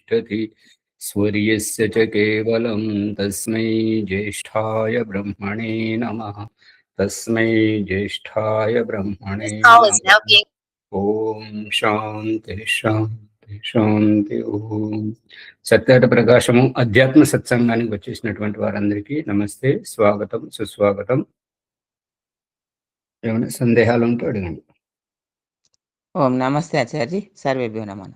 तिष्ठति स्वर्यस्य च केवलं तस्मै ज्येष्ठाय ब्रह्मणे नमः। तस्मै ज्येष्ठाय ब्रह्मणे नमः। ఓం శాంతి శాంతి శాంతి. ఓం సత్యట ప్రకాశము అధ్యాత్మ సత్సంగానికి వచ్చేసినటువంటి వారందరికీ నమస్తే, స్వాగతం, సుస్వాగతం. ఏమైనా సందేహాలు ఉంటే అడగండి. ఓం నమస్తే ఆచార్య, సర్వేభ్యో నమః.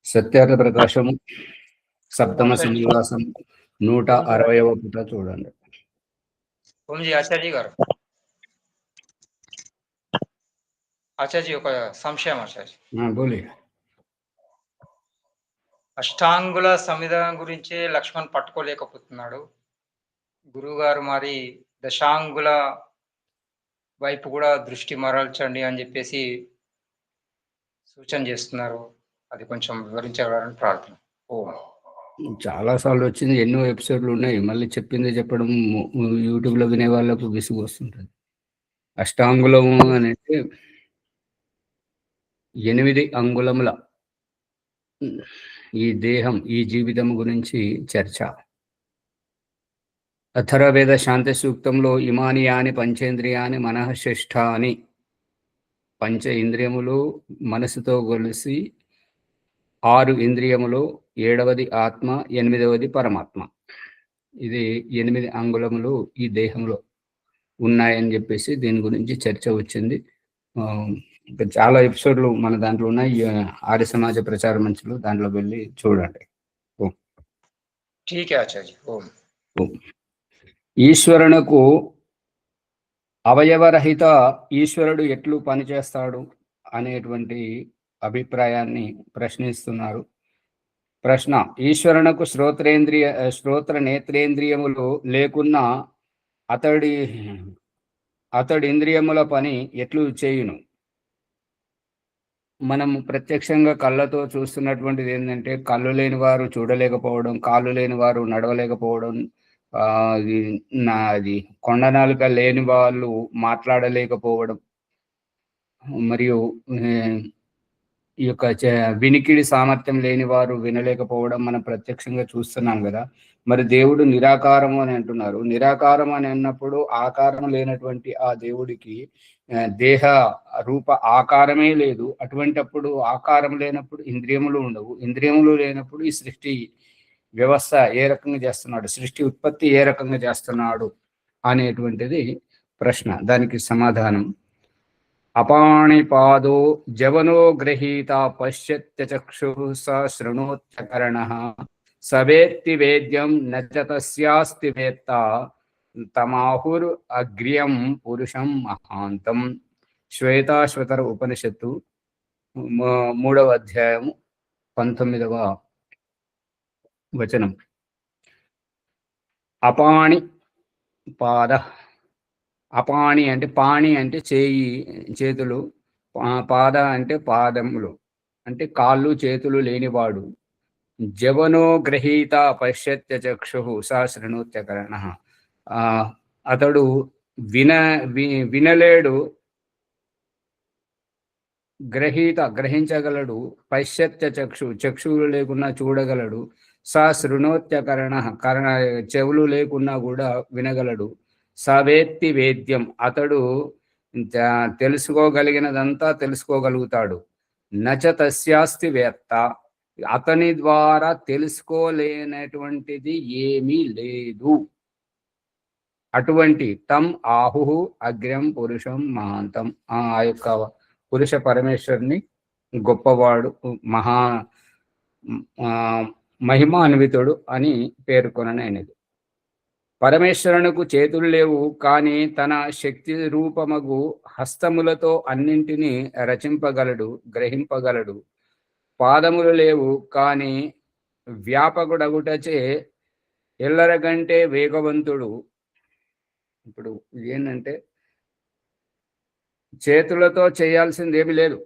సత్యట ప్రకాశము సప్తమ శ్రీనివాసం 160వ పుట చూడండి. ఓంజీ ఆచార్య గారు, ఆచార్య ఒక సంశయం ఆచార్య. బోలి. అష్టాంగుల సంవిధానం గురించి లక్ష్మణ్ పట్టుకోలేకపోతున్నాడు. గురువుగారు మరి దశాంగుల వైపు కూడా దృష్టి మరల్చండి అని చెప్పేసి సూచన చేస్తున్నారు. అది కొంచెం వివరించగలని ప్రార్థన. చాలా సార్లు వచ్చింది, ఎన్నో ఎపిసోడ్లు ఉన్నాయి. మళ్ళీ చెప్పింది చెప్పడం యూట్యూబ్లో వినే వాళ్ళకు విసుగు వస్తుంటుంది. అష్టాంగులము అనేది 8 అంగుళముల ఈ దేహం, ఈ జీవితం గురించి చర్చ. అథర్వవేద శాంతి సూక్తంలో ఇమాని యాని పంచేంద్రియాని మనఃశిష్టాని, పంచ ఇంద్రియములు మనసుతో కలిసి 6 ఇంద్రియములు, 7వది ఆత్మ, 8వది పరమాత్మ. ఇది 8 అంగుళములు ఈ దేహంలో ఉన్నాయని చెప్పేసి దీని గురించి చర్చ వచ్చింది. ఇంకా చాలా ఎపిసోడ్లు మన దాంట్లో ఉన్నాయి. ఆర్య సమాజ ప్రచార మంచులు, దాంట్లో వెళ్ళి చూడండి. ఈశ్వరునకు అవయవరహిత ఈశ్వరుడు ఎట్లు పనిచేస్తాడు అనేటువంటి అభిప్రాయాన్ని ప్రశ్నిస్తున్నారు. ప్రశ్న: ఈశ్వరునకు శ్రోత్ర నేత్రేంద్రియములు లేకున్నా అతడి ఇంద్రియముల పని ఎట్లు చేయును? మనం ప్రత్యక్షంగా కళ్ళతో చూస్తున్నటువంటిది ఏంటంటే, కళ్ళు లేని వారు చూడలేకపోవడం, కాళ్ళు లేని వారు నడవలేకపోవడం, అది కొండనాలుక లేని వాళ్ళు మాట్లాడలేకపోవడం, మరియు ఈ యొక్క వినికిడి సామర్థ్యం లేని వారు వినలేకపోవడం మనం ప్రత్యక్షంగా చూస్తున్నాం కదా. మరి దేవుడు నిరాకారము అని అంటున్నారు. నిరాకారం అని అన్నప్పుడు ఆకారం లేనటువంటి ఆ దేవుడికి దేహ రూప ఆకారమే లేదు. అటువంటిప్పుడు ఆకారం లేనప్పుడు ఇంద్రియములు ఉండవు. ఇంద్రియములు లేనప్పుడు ఈ సృష్టి వ్యవస్థ ఏ రకంగా చేస్తున్నాడు, సృష్టి ఉత్పత్తి ఏ రకంగా చేస్తున్నాడు అనేటువంటిది ప్రశ్న. దానికి సమాధానం: అపాణిపాదో జవనో గ్రహీత పశ్యత్యచక్షు స శృణోత్యకరణః సవేత్తి వేద్యం నచ తస్యాస్తి వేత్త తమాహుర్ అగ్ర్యం పురుషం మహాంతం. శ్వేతాశ్వతర ఉపనిషత్తు 3వ అధ్యాయము 19వ వచనం. అపాణి పాద, అపాణి అంటే పాణి అంటే చేతులు, పాద అంటే పాదములు, అంటే కాళ్ళు చేతులు లేనివాడు. జవనో గ్రహీత పశ్యత్య చక్షు సా శృణోత్యకరణః, అతడు వినలేడు, గ్రహించగలడు. పశ్యత్య చక్షువులు లేకున్నా చూడగలడు. సా శృణోత్యకరణః, చెవులు లేకున్నా కూడా వినగలడు. సవేత్తి వేద్యం, అతడు తెలుసుకోగలిగినదంతా తెలుసుకోగలుగుతాడు. నచ తస్యాస్తి వేత్త, అతని ద్వారా తెలుసుకోలేనటువంటిది ఏమీ లేదు. అటువంటి తం ఆహు అగ్ర్యం పురుషం మహాంతం, ఆ యొక్క పురుష పరమేశ్వరుని గొప్పవాడు, మహిమాన్వితుడు అని పేర్కొననైనది. పరమేశ్వరునకు చేతులు లేవు, కానీ తన శక్తి రూపమగు హస్తములతో అన్నింటినీ రచింపగలడు, గ్రహింపగలడు. పాదములు లేవు, కానీ వ్యాపకుడగుటచే ఎల్లరగంటే వేగవంతుడు. ఇప్పుడు ఏంటంటే, చేతులతో చేయాల్సింది ఏమి లేదు.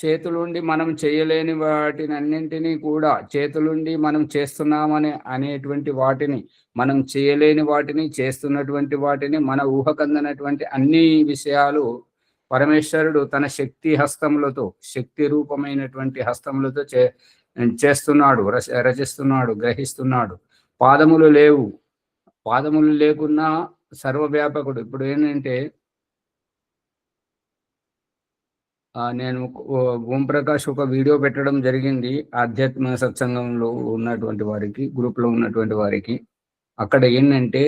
చేతులుండి మనం చేయలేని వాటిని అన్నింటినీ కూడా, చేతులుండి మనం చేస్తున్నామని అనేటువంటి వాటిని, మనం చేయలేని వాటిని, చేస్తున్నటువంటి వాటిని, మన ఊహకందనటువంటి అన్ని విషయాలు పరమేశ్వరుడు తన శక్తి హస్తములతో, శక్తి రూపమైనటువంటి హస్తములతో చేస్తున్నాడు, రచిస్తున్నాడు, గ్రహిస్తున్నాడు. పాదములు లేవు, పాదములు లేకున్నా సర్వవ్యాపకుడు. ఇప్పుడు ఏంటంటే నేను ఓంప్రకాష్ ఒక వీడియో పెట్టడం జరిగింది ఆధ్యాత్మిక సత్సంగంలో ఉన్నటువంటి వారికి, గ్రూప్లో ఉన్నటువంటి వారికి. అక్కడ ఏంటంటే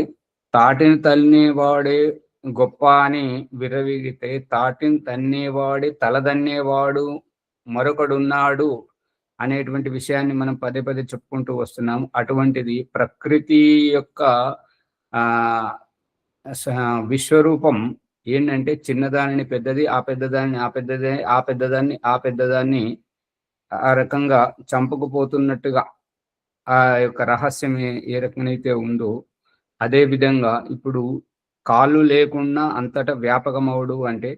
తాటిని తన్నేవాడే గొప్ప అని విర్రవీగితే, తాటిని తన్నేవాడే తలదన్నేవాడు మరొకడున్నాడు అనేటువంటి విషయాన్ని మనం పదే పదే చెప్పుకుంటూ వస్తున్నాం. అటువంటిది ప్రకృతి యొక్క విశ్వరూపం ఏంటంటే చిన్నదానిని పెద్దది, ఆ పెద్దదాన్ని ఆ పెద్దదే, ఆ పెద్దదాన్ని ఆ పెద్దదాన్ని ఆ రకంగా చంపుకుపోతున్నట్టుగా ఆ యొక్క రహస్యం ఏ రకమైతే ఉందో, అదే విధంగా ఇప్పుడు కాళ్ళు లేకుండా అంతటా వ్యాపకమవుడు అంటే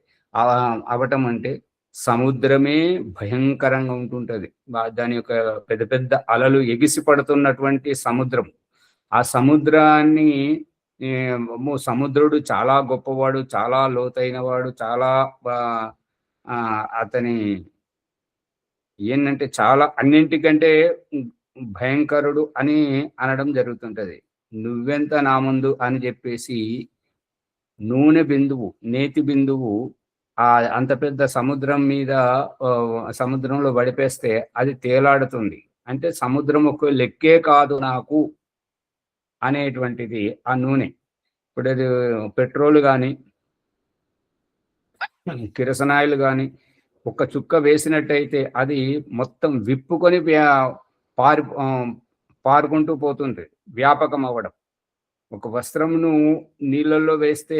అవటం అంటే సముద్రమే భయంకరంగా ఉంటుంటది. దాని యొక్క పెద్ద పెద్ద అలలు ఎగిసి పడుతున్నటువంటి సముద్రం. ఆ సముద్రాన్ని సముద్రుడు చాలా గొప్పవాడు, చాలా లోతైన వాడు, చాలా అతని ఏంటంటే చాలా అన్నింటికంటే భయంకరుడు అని అనడం జరుగుతుంటది. నువ్వెంత నా ముందు అని చెప్పేసి నూనె బిందువు, నేతి బిందువు అంత పెద్ద సముద్రం మీద సముద్రంలో పడిపేస్తే అది తేలాడుతుంది. అంటే సముద్రం ఒక లెక్కే కాదు నాకు అనేటువంటిది ఆ నూనె. ఇప్పుడు అది పెట్రోల్ కానీ కిరసనాయిల్ కానీ ఒక చుక్క వేసినట్టయితే అది మొత్తం విప్పుకొని పారుకుంటూ పోతుంది, వ్యాపకం అవ్వడం. ఒక వస్త్రంను నీళ్ళల్లో వేస్తే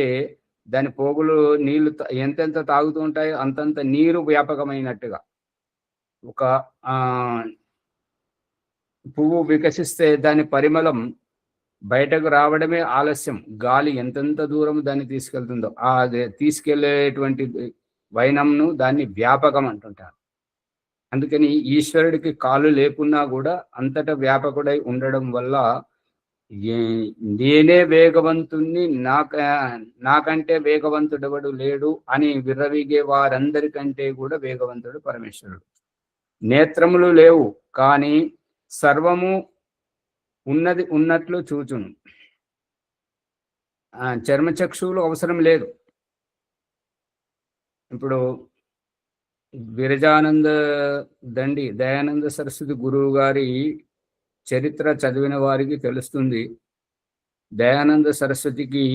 దాని పోగులు నీళ్లు ఎంతెంత తాగుతూ ఉంటాయో అంతంత నీరు వ్యాపకమైనట్టుగా. ఒక పువ్వు వికసిస్తే దాని పరిమళం బయటకు రావడమే ఆలస్యం. గాలి ఎంతెంత దూరం దాన్ని తీసుకెళ్తుందో అది తీసుకెళ్లేటువంటి వైనంను దాన్ని వ్యాపకం అంటుంటారు. అందుకని ఈశ్వరుడికి కాళ్ళు లేకున్నా కూడా అంతటా వ్యాపకుడై ఉండడం వల్ల నేనే వేగవంతుణ్ణి, నాకంటే వేగవంతుడెవడు లేడు అని విర్రవీగే వారందరికంటే కూడా వేగవంతుడు పరమేశ్వరుడు. నేత్రములు లేవు కానీ సర్వము ఉన్నది ఉన్నట్లు చూచును. చర్మచక్షువులు అవసరం లేదు. ఇప్పుడు విరజానంద దండి దయానంద సరస్వతి గురువు గారి చరిత్ర చదివిన వారికి తెలుస్తుంది. దయానంద సరస్వతికి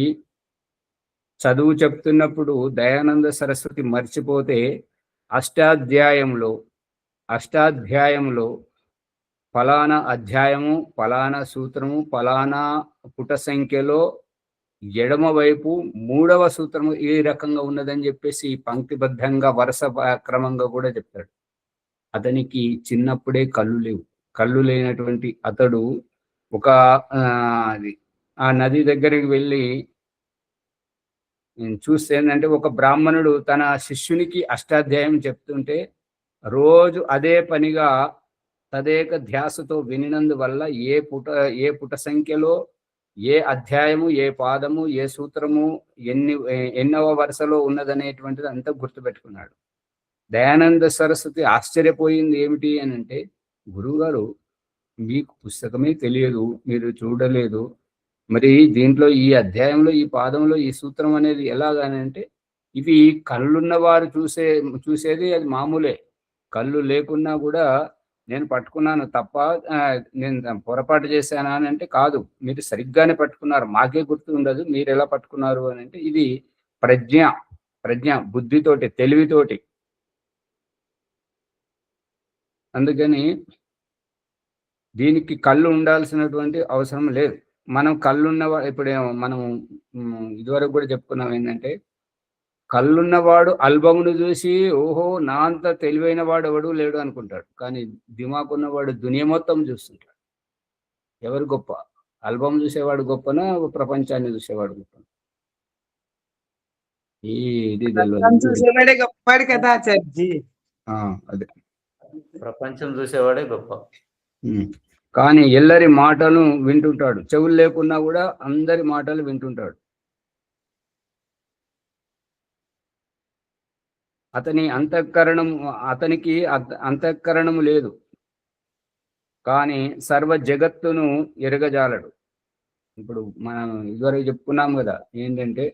చదువు చెప్తున్నప్పుడు దయానంద సరస్వతి మర్చిపోతే అష్టాధ్యాయంలో ఫలానా అధ్యాయము, ఫలానా సూత్రము, ఫలానా పుట సంఖ్యలో ఎడమ వైపు 3వ సూత్రము ఈ రకంగా ఉన్నదని చెప్పేసి పంక్తిబద్ధంగా వరుస క్రమంగా కూడా చెప్తాడు. అతనికి చిన్నప్పుడే కళ్ళు లేవు. కళ్ళు లేనటువంటి అతడు ఒక ఆ నది దగ్గరికి వెళ్ళి చూస్తే ఏంటంటే ఒక బ్రాహ్మణుడు తన శిష్యునికి అష్టాధ్యాయం చెప్తుంటే రోజు అదే పనిగా తదేక ధ్యాసతో వినినందువల్ల ఏ పుట సంఖ్యలో ఏ అధ్యాయము, ఏ పాదము, ఏ సూత్రము ఎన్నవ వరుసలో ఉన్నదనేటువంటిది అంతా గుర్తుపెట్టుకున్నాడు. దయానంద సరస్వతి ఆశ్చర్యపోయింది ఏమిటి అని అంటే, గురువుగారు మీకు పుస్తకమే తెలియదు, మీరు చూడలేదు, మరి దీంట్లో ఈ అధ్యాయంలో ఈ పాదంలో ఈ సూత్రం అనేది ఎలాగనంటే, ఇవి కళ్ళున్న వారు చూసేది అది మామూలే. కళ్ళు లేకున్నా కూడా నేను పట్టుకున్నాను తప్ప నేను పొరపాటు చేశానా అని అంటే కాదు, మీరు సరిగ్గానే పట్టుకున్నారు, మాకే గుర్తు ఉండదు, మీరు ఎలా పట్టుకున్నారు అని అంటే ఇది ప్రజ్ఞ బుద్ధితోటి, తెలివితోటి. అందుకని దీనికి కళ్ళు ఉండాల్సినటువంటి అవసరం లేదు. మనం కళ్ళున్నవా ఇప్పుడు మనం ఇదివరకు కూడా చెప్పుకున్నాం ఏంటంటే, కళ్ళున్నవాడు ఆల్బమ్ను చూసి ఓహో నా అంత తెలివైన వాడు ఎవడు లేడు అనుకుంటాడు. కానీ దిమాకున్నవాడు దునియా మొత్తం చూస్తుంటాడు. ఎవరు గొప్ప? ఆల్బమ్ చూసేవాడు గొప్పనా, ప్రపంచాన్ని చూసేవాడు గొప్పనా? చూసేవాడే గొప్పవాడు కదా ఆచార్యజీ. అదే ప్రపంచం చూసేవాడే గొప్ప. కానీ ఎల్లరి మాటలు వింటుంటాడు. చెవులు లేకున్నా కూడా అందరి మాటలు వింటుంటాడు. అతనికి అంతఃకరణము లేదు, కానీ సర్వ జగత్తును ఎరగజాలడు. ఇప్పుడు మనం ఇదివరకు చెప్పుకున్నాం కదా, ఏంటంటే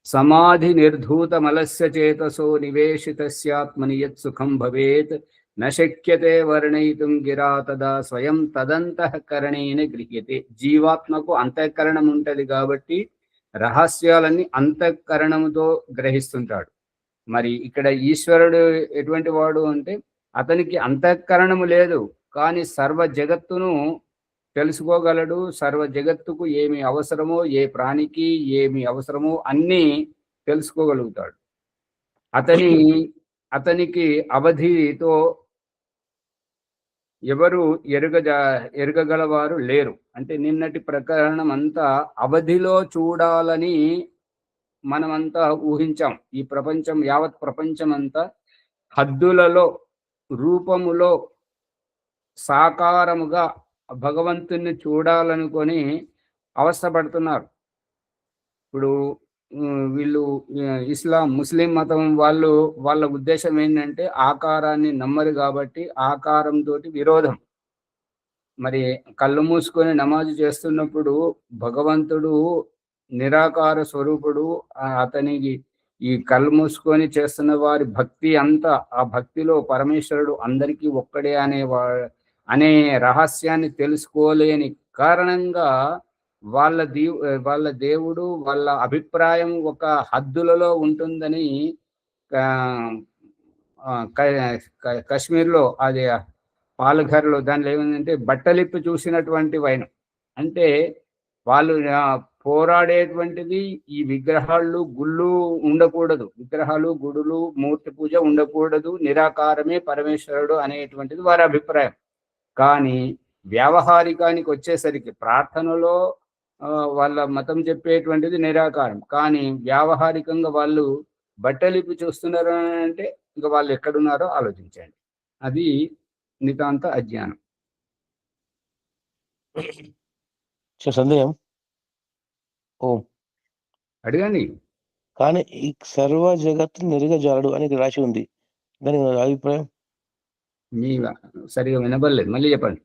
సమాధి నిర్ధూతమలస్య చేతసో నివేశితస్యాత్మని యత్ సుఖం భవేత్ నశక్యతే వర్ణయితుం గిరా తదా స్వయం తదంతఃకరణేన గృహ్యతే. జీవాత్మకు అంతఃకరణం ఉంటది కాబట్టి రహస్యాలన్నీ అంతఃకరణముతో గ్రహిస్తుంటాడు. మరి ఇక్కడ ఈశ్వరుడు ఎటువంటి వాడు అంటే అతనికి అంతఃకరణము లేదు, కానీ సర్వ జగత్తును తెలుసుకోగలడు. సర్వ జగత్తుకు ఏమి అవసరమో, ఏ ప్రాణికి ఏమి అవసరమో అన్నీ తెలుసుకోగలుగుతాడు. అతనికి అవధితో ఎవరు ఎరగగలవారు లేరు. అంటే నిన్నటి ప్రకరణం అంతా అవధిలో చూడాలని మనమంతా ఊహించాం. ఈ ప్రపంచం, యావత్ ప్రపంచం అంతా హద్దులలో, రూపములో, సాకారముగా భగవంతుని చూడాలనుకొని అవస్థపడుతున్నారు. ఇప్పుడు వీళ్ళు ముస్లిం మతం వాళ్ళ ఉద్దేశం ఏంటంటే ఆకారాన్ని నమ్మరు కాబట్టి ఆకారంతో విరోధం. మరి కళ్ళు మూసుకొని నమాజు చేస్తున్నప్పుడు భగవంతుడు నిరాకార స్వరూపుడు, అతనికి ఈ కళ్ళు మూసుకొని చేస్తున్న వారి భక్తి అంతా, ఆ భక్తిలో పరమేశ్వరుడు అందరికీ ఒక్కడే అనే రహస్యాన్ని తెలుసుకోలేని కారణంగా వాళ్ళ దేవుడు, వాళ్ళ అభిప్రాయం ఒక హద్దులలో ఉంటుందని కాశ్మీర్లో అది పాల్ఘర్లో దానిలో ఏమైందంటే బట్టలిప్పి చూసినటువంటి వైనం. అంటే వాళ్ళు పోరాడేటువంటిది ఈ విగ్రహాలు, గుళ్ళు ఉండకూడదు, విగ్రహాలు, గుడులు, మూర్తి పూజ ఉండకూడదు, నిరాకారమే పరమేశ్వరుడు అనేటువంటిది వారి అభిప్రాయం. కానీ వ్యావహారికానికి వచ్చేసరికి ప్రార్థనలో వాళ్ళ మతం చెప్పేటువంటిది నిరాకారం, కానీ వ్యావహారికంగా వాళ్ళు బట్టలిప్పి చూస్తున్నారు అంటే ఇంకా వాళ్ళు ఎక్కడున్నారో ఆలోచించండి. అది నితాంత అజ్ఞానం. సందేహం ఓం అడగండి. కానీ ఈ సర్వ జగత్తు నెరగజాలడు అని రాసి ఉంది, దాని అభిప్రాయం? మీ సరిగా వినబడలేదు, మళ్ళీ చెప్పండి.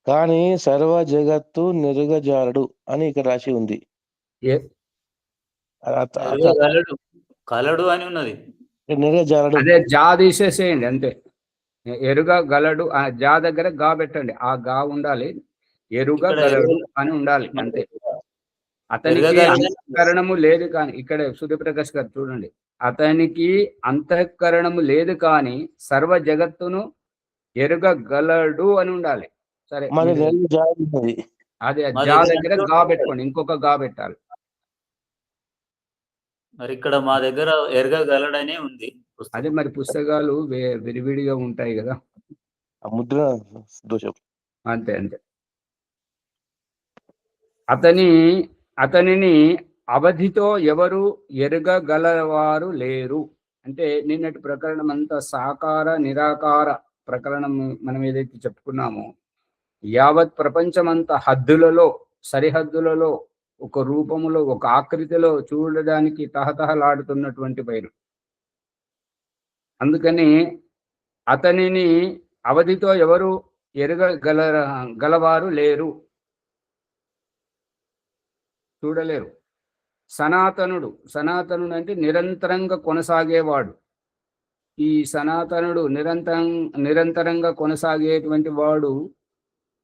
కానీ సర్వ జగత్తు నెరగజాలడు అని ఇక్కడ రాసి ఉంది. కలడు అని ఉన్నది. నెరగజాలడు అదే జా తీసేసేయండి అంతే. ఎరుగగలడు, ఆ జా దగ్గర గా పెట్టండి, ఆ గా ఉండాలి, ఎరుగగలడు అని ఉండాలి అంతే. అతనికి అంతఃకరణము లేదు కానీ, ఇక్కడ సూర్యప్రకాష్ గారు చూడండి, అతనికి అంతఃకరణము లేదు కానీ సర్వ జగత్తును ఎరుగగలడు అని ఉండాలి. సరే, అదే జా దగ్గర గా పెట్టుకోండి, ఇంకొక గా పెట్టాలి. మరి ఇక్కడ మా దగ్గర ఎరగగలడనే ఉంది. అదే మరి పుస్తకాలు విడివిడిగా ఉంటాయి కదా, ముద్ర దోషం. అంతే అంతే. అతనిని అవధితో ఎవరు ఎరగగలవారు లేరు. అంటే నిన్నటి ప్రకరణం అంతా సాకార నిరాకార ప్రకరణం మనం ఏదైతే చెప్పుకున్నామో, యావత్ ప్రపంచమంతా హద్దులలో, సరిహద్దులలో, ఒక రూపములో, ఒక ఆకృతిలో చూడడానికి తహతహలాడుతున్నటువంటి పైరు. అందుకని అతనిని అవధితో ఎవరు ఎరగగలవారు లేరు, చూడలేరు. సనాతనుడు అంటే నిరంతరంగా కొనసాగేవాడు. ఈ సనాతనుడు నిరంతరంగా కొనసాగేటువంటి వాడు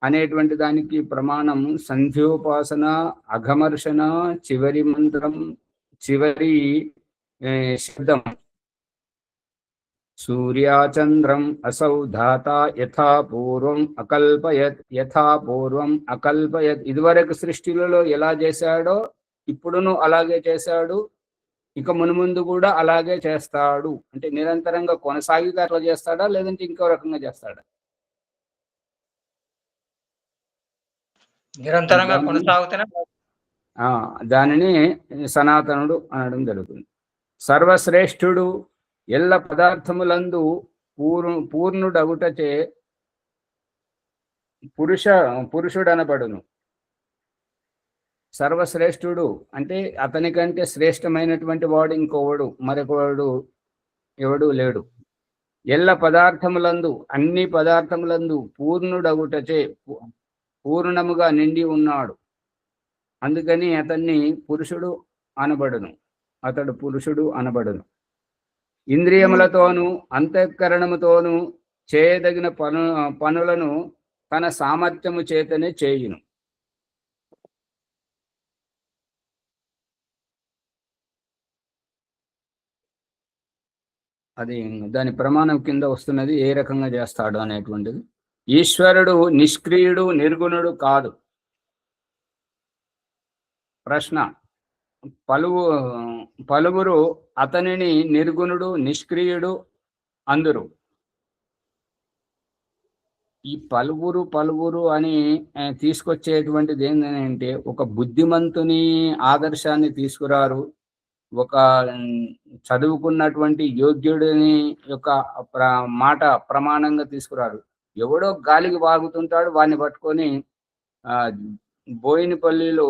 అనేటువంటి దానికి ప్రమాణం సంధ్యోపాసన, అఘమర్షణ, చివరి మంత్రం, చివరి శబ్దం. సూర్యాచంద్రం అసౌ ధాత యథా పూర్వం అకల్పయత్. ఇదివరకు సృష్టిలలో ఎలా చేశాడో ఇప్పుడును అలాగే చేశాడు, ఇక మునుముందు కూడా అలాగే చేస్తాడు. అంటే నిరంతరంగా కొనసాగితే అట్లా చేస్తాడా, లేదంటే ఇంకో రకంగా చేస్తాడా? నిరంతరంగా కొనసాగుతూనే దానిని సనాతనుడు అనడం జరుగుతుంది. సర్వశ్రేష్ఠుడు, ఎల్ల పదార్థములందు పూర్ణుడగుటచే పురుషుడనబడును. సర్వశ్రేష్ఠుడు అంటే అతనికంటే శ్రేష్టమైనటువంటి వాడు ఇంకొకడు మరొకడు ఎవడు లేడు. ఎల్ల పదార్థములందు అన్ని పదార్థములందు పూర్ణుడగుటచే పూర్ణముగా నిండి ఉన్నాడు. అందుకని అతన్ని పురుషుడు అనబడును. అతడు పురుషుడు అనబడును. ఇంద్రియములతోనూ అంతఃకరణముతోనూ చేయదగిన పనులను తన సామర్థ్యము చేతనే చేయును. అది దాని ప్రమాణం కింద వస్తున్నది, ఏ రకంగా చేస్తాడు అనేటువంటిది. ఈశ్వరుడు నిష్క్రియుడు నిర్గుణుడు కాదు. ప్రశ్న, పలువురు అతనిని నిర్గుణుడు నిష్క్రియుడు అందురు. ఈ పలువురు అని తీసుకొచ్చేటువంటిది ఏంటంటే ఒక బుద్ధిమంతుని ఆదర్శాన్ని తీసుకురారు, ఒక చదువుకున్నటువంటి యోగ్యుడిని యొక్క మాట ప్రమాణంగా తీసుకురారు. ఎవడో గాలికి వాగుతుంటాడు, వాడిని పట్టుకొని బోయినపల్లిలో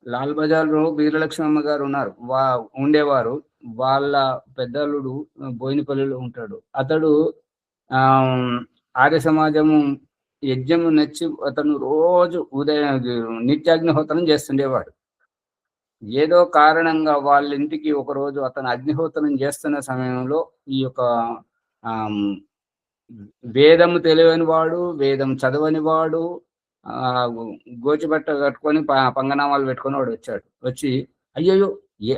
లాల్ బజార్లో వీరలక్ష్మమ్మ గారు ఉన్నారు, ఉండేవారు. వాళ్ళ పెద్దలుడు బోయినపల్లిలో ఉంటాడు. అతడు ఆర్య సమాజము యజ్ఞము నచ్చి అతను రోజు ఉదయం నిత్యాగ్నిహోత్రం చేస్తుండేవాడు. ఏదో కారణంగా వాళ్ళ ఇంటికి ఒకరోజు అతను అగ్నిహోత్రం చేస్తున్న సమయంలో ఈ యొక్క వేదము తెలియని వాడు, వేదం చదవని వాడు, గోచిబట్ట కట్టుకొని పంగనామాలు పెట్టుకొని వాడు వచ్చి అయ్యయ్యో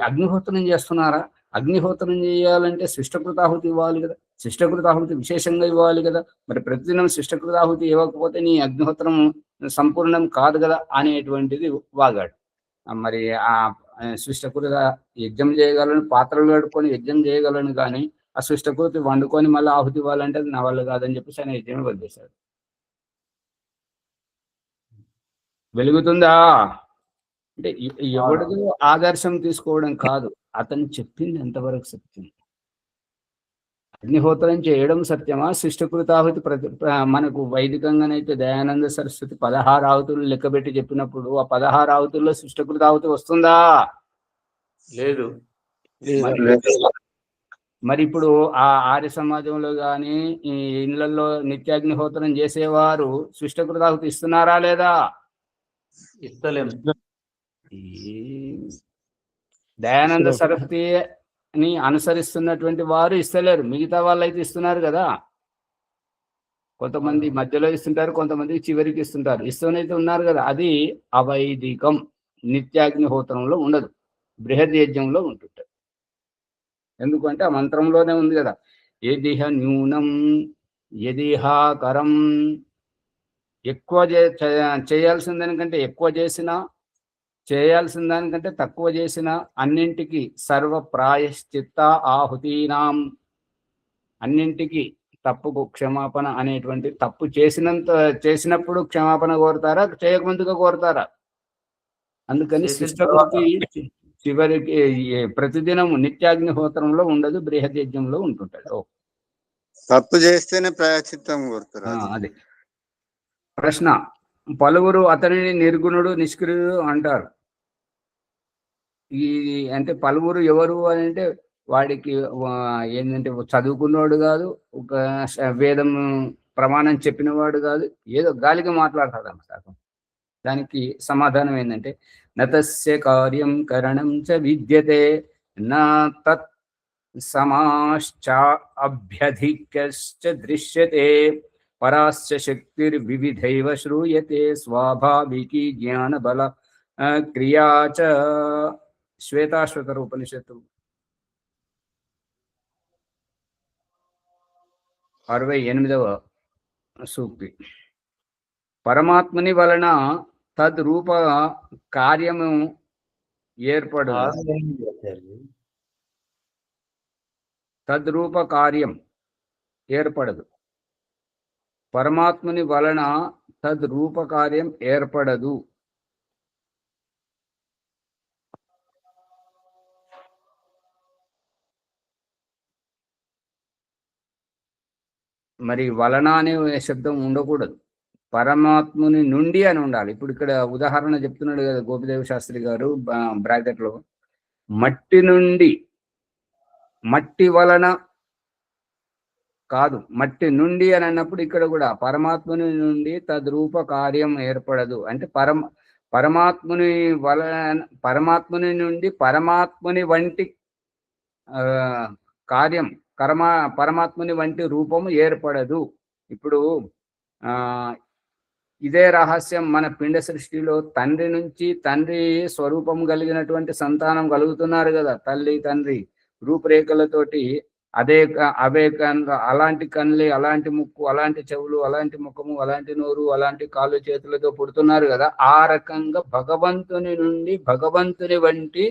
అగ్నిహోత్రం చేస్తున్నారా, అగ్నిహోత్రం చేయాలంటే శిష్టకృతాహుతి ఇవ్వాలి కదా, శిష్టకృతాహుతి విశేషంగా ఇవ్వాలి కదా, మరి ప్రతిదినం శిష్టకృతాహుతి ఇవ్వకపోతే నీ అగ్నిహోత్రం సంపూర్ణం కాదు కదా అనేటువంటిది వాగాడు. మరి ఆ శిష్టకృత యజ్ఞం చేయగలను, పాత్రలు కడుక్కొని యజ్ఞం చేయగలను, కానీ ఆ శిష్టకృతి వండుకొని మళ్ళీ ఆహుతి ఇవ్వాలంటే అది నా వల్ల కాదని చెప్పేసి ఆయన యజ్ఞం వదిలేశాడు. వెలుగుతుందా అంటే ఎవరిదో ఆదర్శం తీసుకోవడం కాదు, అతను చెప్పింది ఎంతవరకు సత్యం. అగ్నిహోత్రం చేయడం సత్యమా, శిష్టకృతాహుతి మనకు వైదికంగానైతే దయానంద సరస్వతి 16 ఆహుతులు లెక్కబెట్టి చెప్పినప్పుడు ఆ 16 ఆహుతుల్లో శిష్టకృతాహుతి వస్తుందా? లేదు. మరి ఇప్పుడు ఆ ఆర్య సమాజంలో కానీ ఈ ఇళ్లలో నిత్యాగ్నిహోత్రం చేసేవారు శిష్టకృతాహుతి ఇస్తున్నారా లేదా? ఇస్తలేం. దయానంద సరస్వతిని అనుసరిస్తున్నటువంటి వారు ఇస్తలేరు, మిగతా వాళ్ళు అయితే ఇస్తున్నారు కదా. కొంతమంది మధ్యలో ఇస్తుంటారు, కొంతమంది చివరికి ఇస్తుంటారు, ఇస్తూనైతే ఉన్నారు కదా. అది అవైదికం, నిత్యాగ్నిహోత్రంలో ఉండదు, బృహద్ యజ్ఞంలో ఉంటుంటారు. ఎందుకంటే ఆ మంత్రంలోనే ఉంది కదా, యదిహ న్యూనం యదిహాకరం. ఎక్కువ చేయాల్సిన దానికంటే ఎక్కువ చేసినా, చేయాల్సిన దానికంటే తక్కువ చేసిన అన్నింటికి సర్వ ప్రాయశ్చిత్త ఆహుతీనాం, అన్నింటికి తప్పుకు క్షమాపణ అనేటువంటి, తప్పు చేసినప్పుడు క్షమాపణ కోరుతారా, చేయకముందుగా కోరుతారా? అందుకని శిష్టకృతి చివరికి ప్రతిదినం నిత్యాగ్నిహోత్రంలో ఉండదు, బృహద్ యజ్ఞంలో ఉంటుంటాడు. తప్పు చేస్తేనే ప్రాయశ్చిత్తం కోరుతారు. అదే ప్రశ్న, పలువురు అతనిని నిర్గుణుడు నిష్క్రియుడు అంటారు. ఈ అంటే పలువురు ఎవరు అని అంటే వాడికి ఏంటంటే చదువుకున్నవాడు కాదు, ఒక వేదం ప్రమాణం చెప్పినవాడు కాదు, ఏదో గాలిగా మాట్లాడతాడు అన్నమాట. దానికి సమాధానం ఏంటంటే నతస్య కార్యం కరణం చ విద్యతే నా తత్ సమాశ్చ అభ్యధిక్యశ్చ దృశ్యతే పరాశ్చ శక్తిర్వివిధైవ శ్రూయతే స్వాభావికీ జ్ఞాన బల క్రియా చ. శ్వేతాశ్వతర ఉపనిషత్తు 68వ సూక్తి. పరమాత్మని వలన తద్రూప కార్యము ఏర్పడదు, తద్రూప కార్యం ఏర్పడదు. పరమాత్మని వలన తద్రూప కార్యం ఏర్పడదు. మరి వలన అనే శబ్దం ఉండకూడదు, పరమాత్ముని నుండి అని ఉండాలి. ఇప్పుడు ఇక్కడ ఉదాహరణ చెప్తున్నాడు కదా గోపిదేవ శాస్త్రి గారు బ్రాకెట్ లో, మట్టి నుండి, మట్టి వలన కాదు, మట్టి నుండి అని అన్నప్పుడు ఇక్కడ కూడా పరమాత్ముని నుండి తద్రూప కార్యం ఏర్పడదు. అంటే పరమాత్ముని వలన, పరమాత్ముని నుండి పరమాత్ముని వంటి కార్యం, పరమాత్ముని వంటి రూపము ఏర్పడదు. ఇప్పుడు ఇదే రహస్యం మన పిండ సృష్టిలో తండ్రి నుంచి, తండ్రి స్వరూపం కలిగినటువంటి సంతానం కలుగుతున్నారు కదా, తల్లి తండ్రి రూపురేఖలతోటి, అవే అలాంటి కన్నులు, అలాంటి ముక్కు, అలాంటి చెవులు, అలాంటి ముఖము, అలాంటి నోరు, అలాంటి కాళ్ళు చేతులతో పుడుతున్నారు కదా. ఆ రకంగా భగవంతుని నుండి భగవంతుని వంటి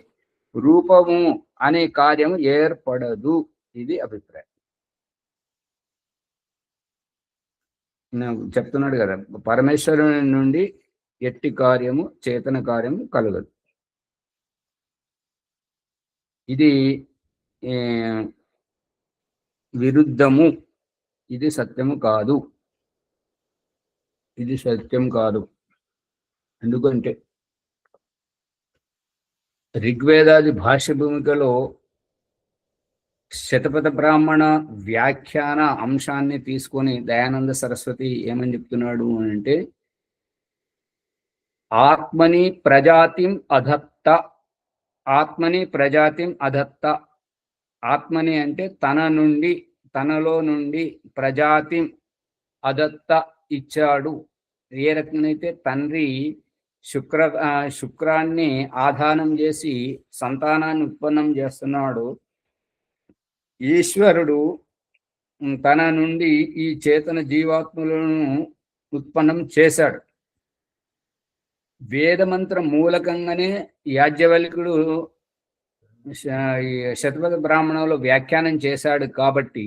రూపము అనే కార్యం ఏర్పడదు. ఇది అభిప్రాయం. చెప్తున్నాడు కదా, పరమేశ్వరుని నుండి ఎట్టి కార్యము, చేతన కార్యము కలగదు. ఇది విరుద్ధము, ఇది సత్యము కాదు, ఇది సత్యం కాదు. ఎందుకంటే ఋగ్వేదాది భాష్య భూమికలో శతపథ బ్రాహ్మణ వ్యాఖ్యాన అంశాన్ని తీసుకొని దయానంద సరస్వతి ఏమని చెప్తున్నాడు అంటే, ఆత్మని ప్రజాతిం అధత్త, ఆత్మని ప్రజాతిం అధత్త. ఆత్మని అంటే తన నుండి, తనలో నుండి, ప్రజాతిం అదత్త ఇచ్చాడు. ఏ రకంగానైతే తండ్రి శుక్రాన్ని ఆధానం చేసి సంతానాన్ని ఉత్పన్నం చేస్తున్నాడు, ఈశ్వరుడు తన నుండి ఈ చేతన జీవాత్మలను ఉత్పన్నం చేశాడు. వేదమంత్ర మూలకంగానే యాజ్ఞవల్కుడు శతపథ బ్రాహ్మణంలో వ్యాఖ్యానం చేశాడు. కాబట్టి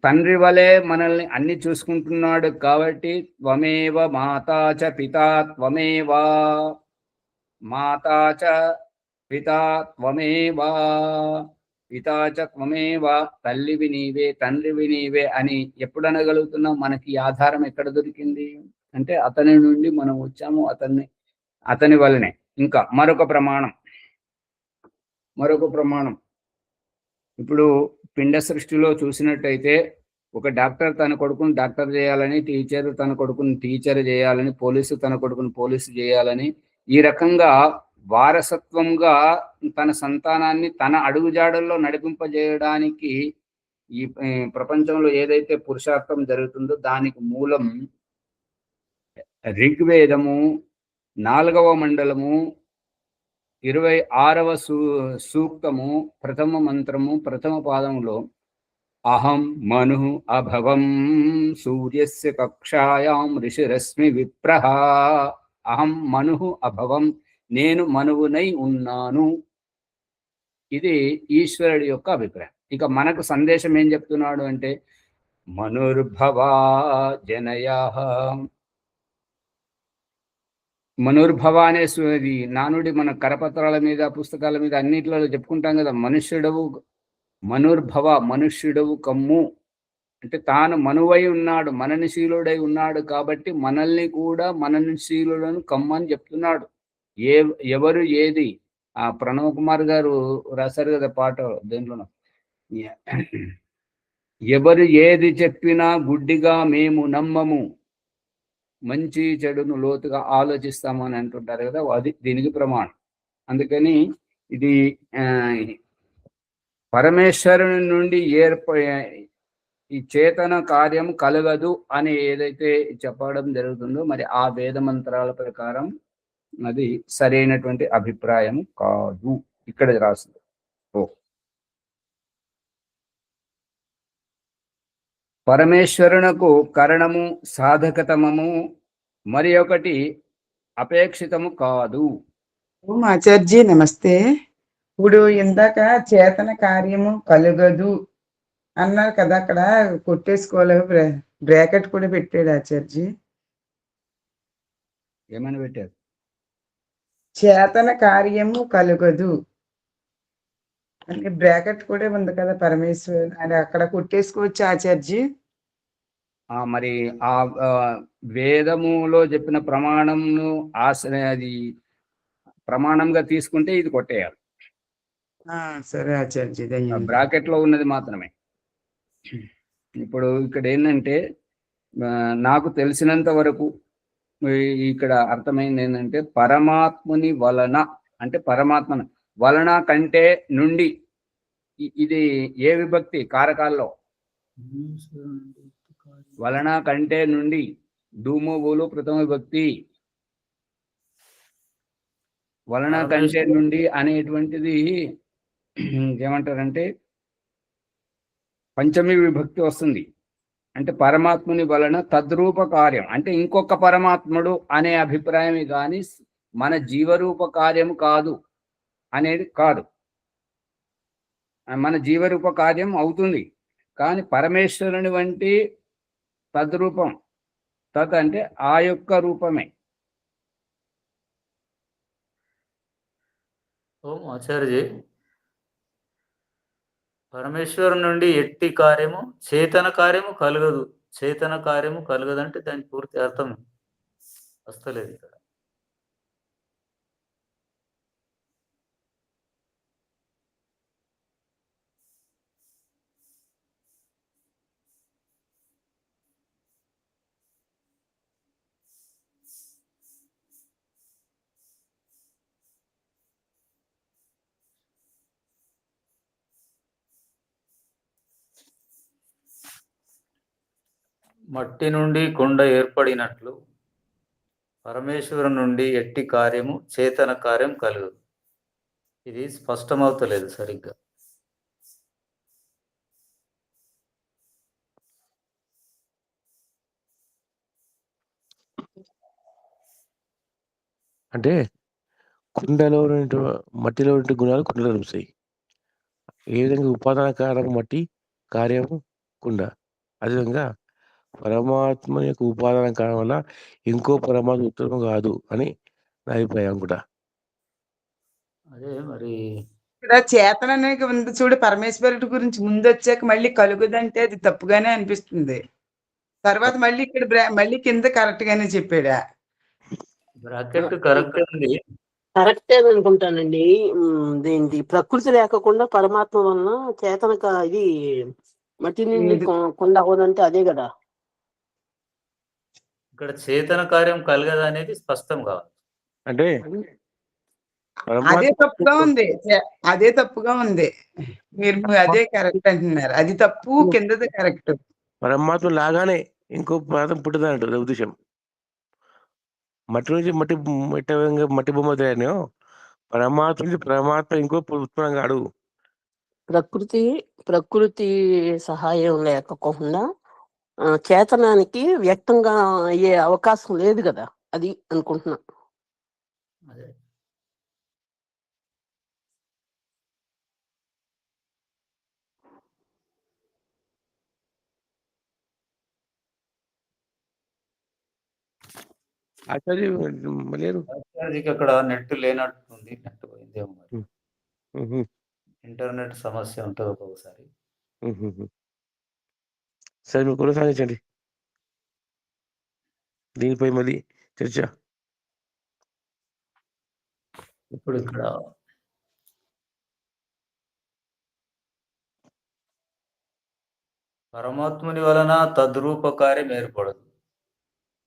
తండ్రి వలె మనల్ని అన్ని చూసుకుంటున్నాడు. కాబట్టి త్వమేవ మాతా చ పితా త్వమేవా, మాతా చ పితా త్వమేవా, పితా చ త్వమేవా, తల్లివి నీవే, తండ్రివి నీవే అని ఎప్పుడు అనగలుగుతున్నాం? మనకి ఆధారం ఎక్కడ దొరికింది అంటే అతని నుండి మనం వచ్చాము, అతని వలనే. ఇంకా మరొక ప్రమాణం, ఇప్పుడు పిండ సృష్టిలో చూసినట్టయితే ఒక డాక్టర్ తన కొడుకుని డాక్టర్ చేయాలని, టీచర్ తన కొడుకుని టీచర్ చేయాలని, పోలీసు తన కొడుకుని పోలీసు చేయాలని, ఈ రకంగా వారసత్వంగా తన సంతానాన్ని తన అడుగుజాడల్లో నడిపింపజేయడానికి ఈ ప్రపంచంలో ఏదైతే పురుషార్థం జరుగుతుందో దానికి మూలం ఋగ్వేదము 4వ మండలము 26వ సూక్తము ప్రథమ మంత్రము ప్రథమ పాదములో అహం మను అభవం సూర్యస్య కక్షాయాం ఋషిరశ్మి విప్రహ, అహం మను అభవం, నేను మనువునై ఉన్నాను. ఇది ఈశ్వరుడి యొక్క అభిప్రాయం. ఇక మనకు సందేశం ఏం చెప్తున్నాడు అంటే, మనుర్భవా జనయా, మనుర్భవ అనే నానుడి మన కరపత్రాల మీద, పుస్తకాల మీద, అన్నిట్లలో చెప్పుకుంటాం కదా. మనుష్యుడవు, మనుర్భవ, మనుష్యుడవు కమ్ము అంటే తాను మనువై ఉన్నాడు, మననశీలుడై ఉన్నాడు. కాబట్టి మనల్ని కూడా మననశీలులను కమ్మని చెప్తున్నాడు. ఎవరు ఏది, ఆ ప్రణవ్ కుమార్ గారు రాశారు కదా పాట దేంట్లోనో, ఎవరు ఏది చెప్పినా గుడ్డిగా మేము నమ్మము, మంచి చెడును లోతుగా ఆలోచిస్తామని అంటుంటారు కదా, అది దీనికి ప్రమాణం. అందుకని ఇది పరమేశ్వరుని నుండి ఈ చేతన కార్యం కలగదు అని ఏదైతే చెప్పడం జరుగుతుందో, మరి ఆ వేద మంత్రాల ప్రకారం అది సరైనటువంటి అభిప్రాయం కాదు. ఇక్కడ రాసింది. పరమేశ్వరునకు కరణము సాధకతమము, మరి ఒకటి అపేక్షితము కాదు. ఆచార్జీ నమస్తే. ఇప్పుడు ఇందాక చేతన కార్యము కలుగదు అన్నారు కదా, అక్కడ కొట్టేసుకోలేదు, బ్రాకెట్ కూడా పెట్టాడు ఆచార్జీ. ఏమని పెట్టారు? చేతన కార్యము కలుగదు అంటే బ్రాకెట్ కూడా ఉంది కదా పరమేశ్వర్ అని, అక్కడ కొట్టేసుకోవచ్చు ఆచార్జీ. మరి ఆ వేదములో చెప్పిన ప్రమాణంను అది ప్రమాణంగా తీసుకుంటే ఇది కొట్టేయాలి. సరే ఆచార్య, ధన్యవాదాలు. బ్రాకెట్ లో ఉన్నది మాత్రమే. ఇప్పుడు ఇక్కడ ఏంటంటే నాకు తెలిసినంత వరకు ఇక్కడ అర్థమైంది ఏంటంటే పరమాత్ముని వలన అంటే పరమాత్మ వలన కంటే నుండి ఇది ఏ విభక్తి కారకాల్లో? వలన కంటే నుండి ధూమోబోలు ప్రథమ విభక్తి. వలన కంటే నుండి అనేటువంటిది ఏమంటారంటే పంచమి విభక్తి వస్తుంది. అంటే పరమాత్ముని వలన తద్రూప కార్యం అంటే ఇంకొక పరమాత్ముడు అనే అభిప్రాయమే కానీ మన జీవరూప కార్యము కాదు అనేది కాదు. మన జీవరూప కార్యం అవుతుంది కానీ పరమేశ్వరుని వంటి తద్రూపం, తత్ అంటే ఆ యొక్క రూపమే. ఓం ఆచార్యజీ, పరమేశ్వరు నుండి ఎట్టి కార్యము చేతన కార్యము కలగదు. చేతన కార్యము కలగదంటే దాని పూర్తి అర్థం వస్తలేదు ఇక్కడ. మట్టి నుండి కొండ ఏర్పడినట్లు పరమేశ్వరు నుండి ఎట్టి కార్యము చేతన కార్యం కలుగదు. ఇది స్పష్టమవుతలేదు సరిగ్గా. అంటే కుండలో మట్టిలో ఉండే గుణాలు కుండలో కలుస్తాయి. ఏ విధంగా ఉపాదాన కారణం మట్టి, కార్యము కుండ, అదేవిధంగా పరమాత్మ యొక్క ఉపాదాన కారణం వల్ల ఇంకో పరమాత్మ ఉత్తరం కాదు అని నా అభిప్రాయం కూడా. అదే మరి ఇక్కడ చేతన అనేది ఉంది చూడు, పరమేశ్వరుడి గురించి ముందు వచ్చాక మళ్ళీ కలుగుదంటే అది తప్పుగానే అనిపిస్తుంది. తర్వాత మళ్ళీ ఇక్కడ మళ్ళీ కింద కరెక్ట్ గానే చెప్పాడా? బ్రాకెట్ కరెక్ట్ ఉంది, కరెక్టే అనుకుంటానండి. దీనికి ప్రకృతి లేకుండా పరమాత్మ వలన చేతన ఇది మట్టి నుండి కొండ అవ్వదంటే అదే కదా. ఇక్కడ చేతన కార్యం కలగదు అనేది స్పష్టం కావాలి. అంటే అదే తప్పుగా ఉంది, అదే తప్పుగా ఉంది. మీరు అదే కరెక్ట్ అంటున్నారు, అది తప్పు, కిందది కరెక్ట్. పరమాత్మ లాగానే ఇంకో పదార్థం పుట్టదన్నట్టు ఉద్దేశం. మట్టి నుంచి మట్టి బొమ్మ తయారో పరమాత్మ నుంచి పరమాత్మ ఇంకో ఉత్పన్నం కాడు. ప్రకృతి సహాయం లేకపోకుండా చేతనానికి వ్యక్తంగా అయ్యే అవకాశం లేదు కదా, అది అనుకుంటున్నా. అదే ఆచార్యకి అక్కడ నెట్ లేనట్టుంది, నెట్ పోయిందేమో మరి. ఇంటర్నెట్ సమస్య ఉంటుంది ఒక్కొక్కసారి. సరే మీరు కొనసాగించండి దీనిపై మళ్ళీ చర్చ. ఇప్పుడు ఇక్కడ పరమాత్ముని వలన తద్రూప కార్యం ఏర్పడదు,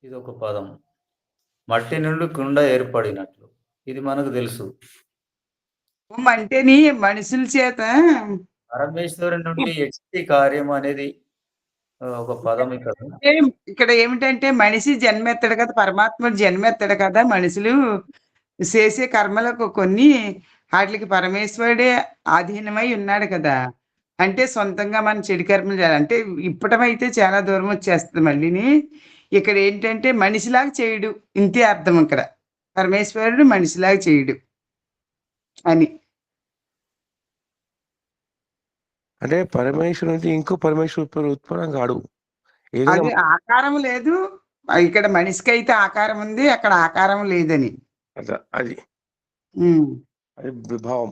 ఇది ఒక పదం. మట్టి నుండి కుండ ఏర్పడినట్లు, ఇది మనకు తెలుసు. అంటేని మనుషుల చేత పరమేశ్వరు నుండి ఎట్టి కార్యం అనేది ఒక పదం. ఇక్కడ ఏమిటంటే మనిషి జన్మెత్తాడు కదా, పరమాత్ముడు జన్మెత్తాడు కదా, మనుషులు చేసే కర్మలకు కొన్ని వాటికి పరమేశ్వరుడే ఆధీనమై ఉన్నాడు కదా. అంటే సొంతంగా మనం చెడు కర్మలు చేయాలి అంటే ఇప్పటమైతే చాలా దూరం వచ్చేస్తుంది. మళ్ళీని ఇక్కడ ఏంటంటే మనిషిలాగా చేయడు, ఇంతే అర్థం. ఇక్కడ పరమేశ్వరుడు మనిషిలాగా చేయడు అని. అంటే పరమేశ్వరు నుంచి ఇంకో పరమేశ్వరు ఉత్పన్నం కాడు. అది ఆకారం లేదు, ఇక్కడ మనిషికి అయితే ఆకారం ఉంది, అక్కడ ఆకారం లేదని. అది అది విభావం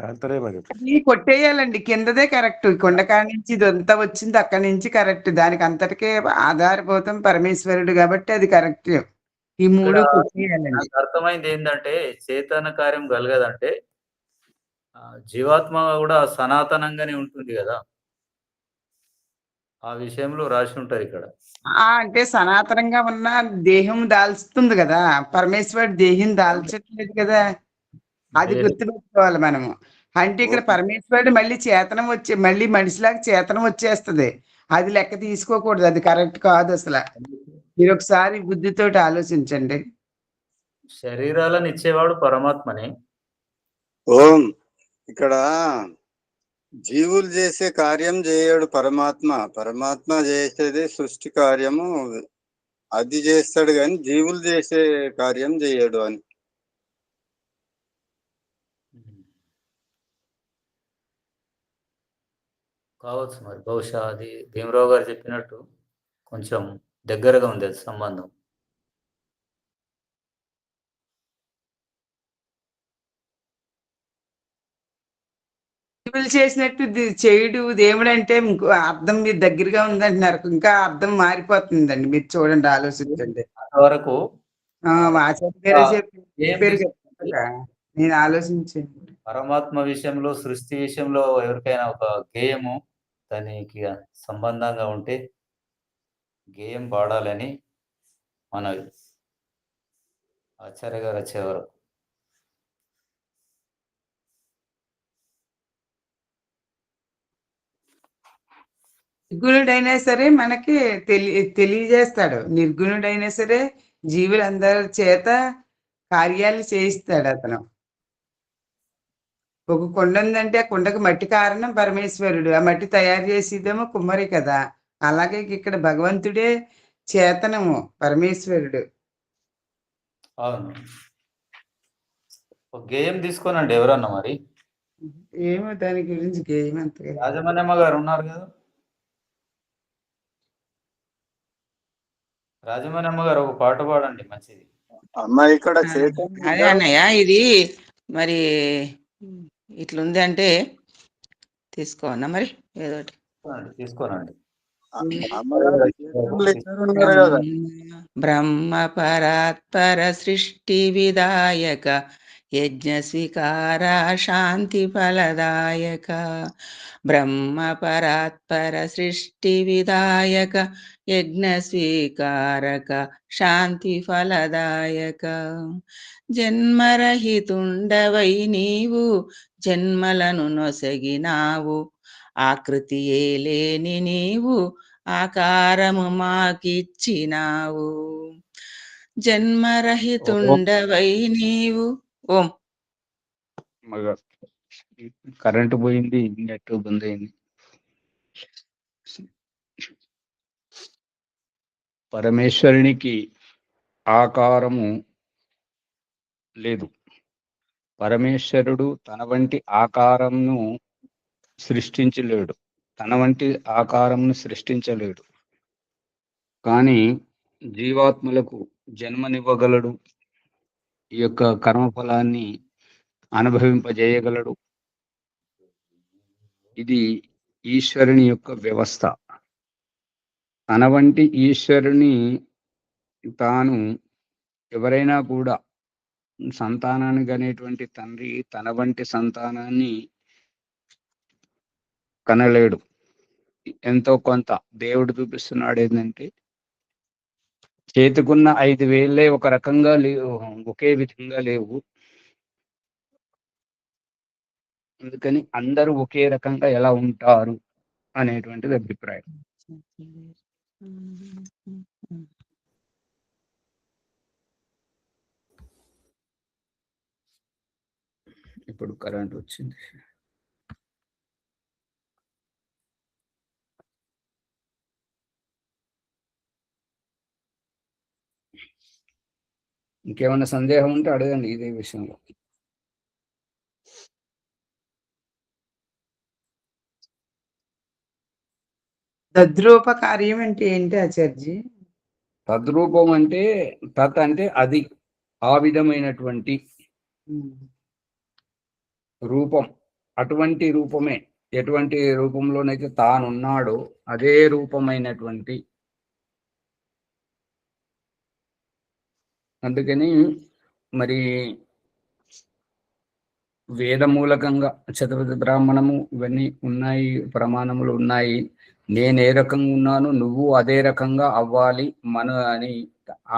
అంతరేమని అది కొట్టేయాలండి, కిందదే కరెక్ట్. కొండకాడ నుంచి ఇదంతా వచ్చింది అక్కడి నుంచి కరెక్ట్. దానికి అంతటికే ఆధారభూతం పరమేశ్వరుడు కాబట్టి అది కరెక్ట్. ఈ ఇక్కడ మూడు కొట్టేయాలండి. నాకు అర్థమైంది ఏంటంటే చేతన కార్యం కలగదంటే జీవాత్మ కూడా సనాతనంగానే ఉంటుంది కదా, ఆ విషయంలో రాసి ఉంటది ఇక్కడ. అంటే సనాతనంగా ఉన్న దేహం దాల్చుతుంది కదా, పరమేశ్వరుడు దేహం దాల్చట్లేదు కదా, అది దేహం- గుర్తుపెట్టుకోవాలి మనము. అంటే ఇక్కడ పరమేశ్వరుడు మళ్ళీ చేతనం వచ్చి మళ్ళీ మనిషిలాగా చేతనం వచ్చేస్తది. అది లెక్క తీసుకోకూడదు, అది కరెక్ట్ కాదు అసలు. మీరు ఒకసారి బుద్ధితోటి ఆలోచించండి. శరీరాలను ఇచ్చేవాడు పరమాత్మనే. ఓం ఇక్కడ జీవులు చేసే కార్యం చేయడు పరమాత్మ. పరమాత్మ చేసేది సృష్టి కార్యము, అది చేస్తాడు కానీ జీవులు చేసే కార్యం చేయడు అని. కావచ్చు మరి, బహుశా అది భీమరావు గారు చెప్పినట్టు కొంచెం దగ్గరగా ఉంది అది సంబంధం. జీవులు చేసినట్టు చేయుడు దేవుడు అంటే ఇంకో అర్థం మీరు దగ్గరగా ఉందంటున్నారు, ఇంకా అర్థం మారిపోతుందండి. మీరు చూడండి, ఆలోచించండి. అంతవరకు ఆచార్య గారే ఏం చెప్పారు తీసుకుంటే కదా, నేను ఆలోచించండి. పరమాత్మ విషయంలో, సృష్టి విషయంలో ఎవరికైనా ఒక గేయము దానికి సంబంధంగా ఉంటే గేయం పాడాలని మనవి, ఆచార్య గారు వచ్చేవారు. నిర్గుణుడైనా సరే మనకి తెలియజేస్తాడు. నిర్గుణుడైనా సరే జీవులందరి చేత కార్యాలు చేయిస్తాడు అతను. ఒక కొండ ఉందంటే ఆ కొండకు మట్టి కారణం పరమేశ్వరుడు, ఆ మట్టి తయారు చేసేదేమో కుమ్మరి కదా. అలాగే ఇక్కడ భగవంతుడే చేతనము, పరమేశ్వరుడు. అవును, ఒక గేయం తీసుకోనండి ఎవరన్నా మరి. ఏమో దాని గురించి ఏమంతగా రాజమణ్యమ్మ గారు ఉన్నారు కదా, రాజమణ్యమ్మ గారు ఒక పాట పాడండి మంచిది. అమ్మ ఇక్కడ అదే అన్నయ్య, ఇది మరి ఇట్లుంది అంటే తీసుకోవన్నా మరి ఏదోటి. తీసుకోనండి. బ్రహ్మ పరాత్పర సృష్టి విదాయక యజ్ఞ స్వీకార శాంతి ఫలదాయక. బ్రహ్మ పరాత్పర సృష్టి విదాయక యజ్ఞ స్వీకారక శాంతి ఫలదాయక. జన్మరహితుండవై నీవు జన్మలను నొసగినావు, ఆకృతియే లేని నీవు ఆకారము మాకిచ్చినావు. జన్మరహితుండవై నీవు. ఓం. కరెంటు పోయింది, నెట్ బంద్ అయింది. పరమేశ్వరునికి ఆకారము లేదు. పరమేశ్వరుడు తన వంటి ఆకారంను సృష్టించలేడు, తన వంటి ఆకారంను సృష్టించలేడు. కానీ జీవాత్మలకు జన్మనివ్వగలడు, ఈ యొక్క కర్మఫలాన్ని అనుభవింపజేయగలడు. ఇది ఈశ్వరుని యొక్క వ్యవస్థ. తన వంటి ఈశ్వరుని తాను ఎవరైనా కూడా సంతానానికి అనేటువంటి తండ్రి తన వంటి సంతానాన్ని కనలేడు. ఎంతో కొంత దేవుడు చూపిస్తున్నాడు ఏంటంటే, చేతికున్న 5 వేళ్ళే ఒక రకంగా లేవు, ఒకే విధంగా లేవు. అందుకని అందరూ ఒకే రకంగా ఎలా ఉంటారు అనేటువంటిది అభిప్రాయం. ఇప్పుడు కరెంట్ వచ్చింది. ఇంకేమైనా సందేహం ఉంటే అడగండి ఇదే విషయంలో. తద్రూప కార్యం అంటే ఏంటి ఆచార్జీ? తద్రూపం అంటే, తత్ అంటే అది, ఆ విధమైనటువంటి రూపం అటువంటి రూపమే, ఎటువంటి రూపంలోనైతే తానున్నాడో అదే రూపమైనటువంటి, అందుకని మరి వేదమూలకంగా చతుర్థ బ్రాహ్మణము ఇవన్నీ ఉన్నాయి, ప్రమాణములు ఉన్నాయి. నేను ఏ రకంగా ఉన్నాను నువ్వు అదే రకంగా అవ్వాలి మను అని,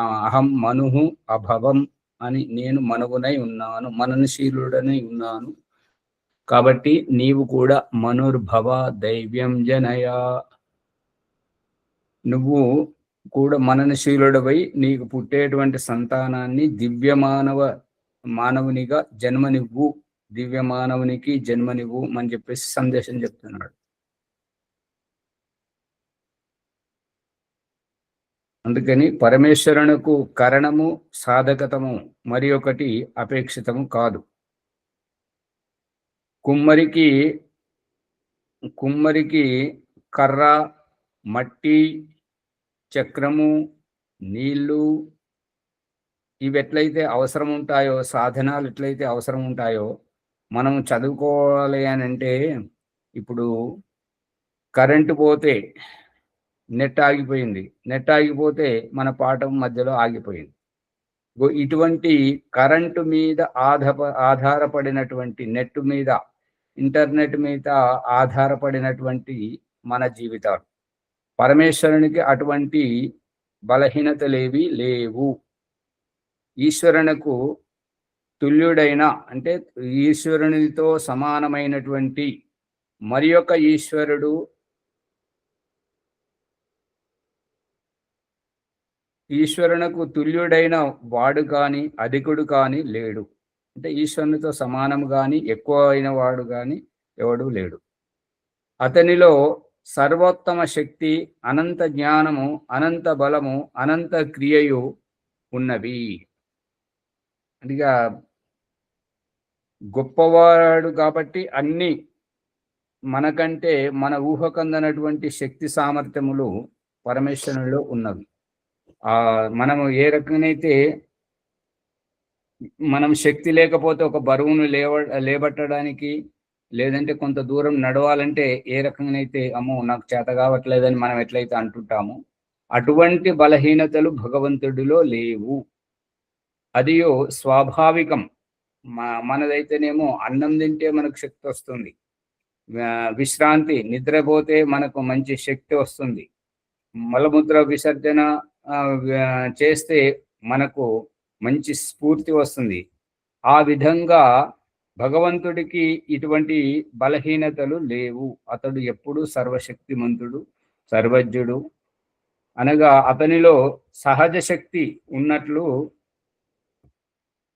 అహం మనుహు అభవం అని, నేను మనువునై ఉన్నాను, మననశీలుడనై ఉన్నాను, కాబట్టి నీవు కూడా మనుర్భవ దైవ్యం జనయ, నువ్వు కూడా మననశీలుడవై నీకు పుట్టేటువంటి సంతానాన్ని మానవునిగా జన్మనివ్వు, దివ్య మానవునికి జన్మనివ్వు అని చెప్పేసి సందేశం చెప్తున్నాడు. అందుకని పరమేశ్వరునకు కరణము సాధకతము మరి ఒకటి అపేక్షితము కాదు. కుమ్మరికి కర్ర, మట్టి, చక్రము, నీళ్లు ఇవి ఎట్లయితే అవసరం ఉంటాయో, సాధనాలు ఎట్లయితే అవసరం ఉంటాయో, మనం చదువుకోవాలి అని అంటే ఇప్పుడు కరెంటు పోతే నెట్ ఆగిపోయింది, నెట్ ఆగిపోతే మన పాఠం మధ్యలో ఆగిపోయింది. ఇటువంటి కరెంటు మీద ఆధారపడినటువంటి, నెట్ మీద, ఇంటర్నెట్ మీద ఆధారపడినటువంటి మన జీవితాలు. పరమేశ్వరునికి అటువంటి బలహీనతలేవి లేవు. ఈశ్వరునకు తుల్యుడైన అంటే ఈశ్వరునితో సమానమైనటువంటి మరి ఒక ఈశ్వరునకు తుల్యుడైన వాడు కానీ అధికుడు కానీ లేడు. అంటే ఈశ్వరునితో సమానం కానీ ఎక్కువ అయిన వాడు కానీ ఎవడు లేడు. అతనిలో సర్వోత్తమ శక్తి, అనంత జ్ఞానము, అనంత బలము, అనంత క్రియయు ఉన్నవి. అందుకే గొప్పవాడు కాబట్టి అన్ని మనకంటే మన ఊహకందనటువంటి శక్తి సామర్థ్యములు పరమేశ్వరునిలో ఉన్నవి. మనము ఏ రకంగానైతే మనం శక్తి లేకపోతే ఒక బరువును లేబట్టడానికి, లేదంటే కొంత దూరం నడవాలంటే ఏ రకంగానైతే అమ్మో నాకు చేత కావట్లేదని మనం ఎట్లయితే అంటుంటామో, అటువంటి బలహీనతలు భగవంతుడిలో లేవు. అదియో స్వాభావికం. మనదైతేనేమో అన్నం తింటే మనకు శక్తి వస్తుంది, విశ్రాంతి నిద్రపోతే మనకు మంచి శక్తి వస్తుంది, మలమూత్ర విసర్జన చేస్తే మనకు మంచి స్ఫూర్తి వస్తుంది. ఆ విధంగా భగవంతుడికి ఇటువంటి బలహీనతలు లేవు. అతడు ఎప్పుడూ సర్వశక్తిమంతుడు, సర్వజ్ఞుడు. అనగా అతనిలో సహజ శక్తి ఉన్నట్లు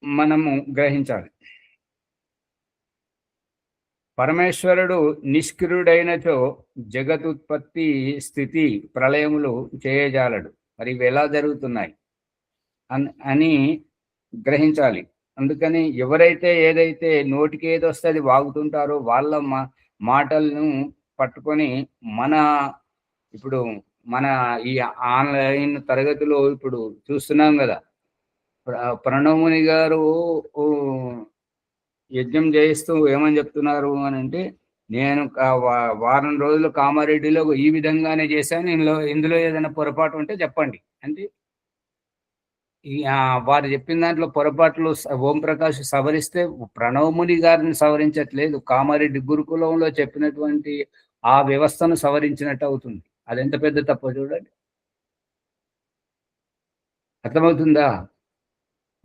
మనము గ్రహించాలి. పరమేశ్వరుడు నిష్క్రియుడైనచో జగతుత్పత్తి, స్థితి, ప్రళయములు చేయజాలడు. మరి ఇవి ఎలా జరుగుతున్నాయి అని గ్రహించాలి. అందుకని ఎవరైతే ఏదైతే నోటికి ఏదొస్తే అది వాగుతుంటారో వాళ్ళ మాటలను పట్టుకొని ఇప్పుడు మన ఈ ఆన్లైన్ తరగతిలో ఇప్పుడు చూస్తున్నాం కదా, ప్రణవముని గారు యజ్ఞం చేయిస్తూ ఏమని చెప్తున్నారు అని అంటే, నేను వారం రోజులు కామారెడ్డిలో ఈ విధంగానే చేశాను, ఇందులో ఏదైనా పొరపాటు ఉంటే చెప్పండి అంటే, వారు చెప్పిన దాంట్లో పొరపాట్లు ఓం ప్రకాష్ సవరిస్తే ప్రణవముని గారిని సవరించట్లేదు, కామారెడ్డి గురుకులంలో చెప్పినటువంటి ఆ వ్యవస్థను సవరించినట్టు అవుతుంది. అది ఎంత పెద్ద తప్పో చూడండి. అర్థమవుతుందా?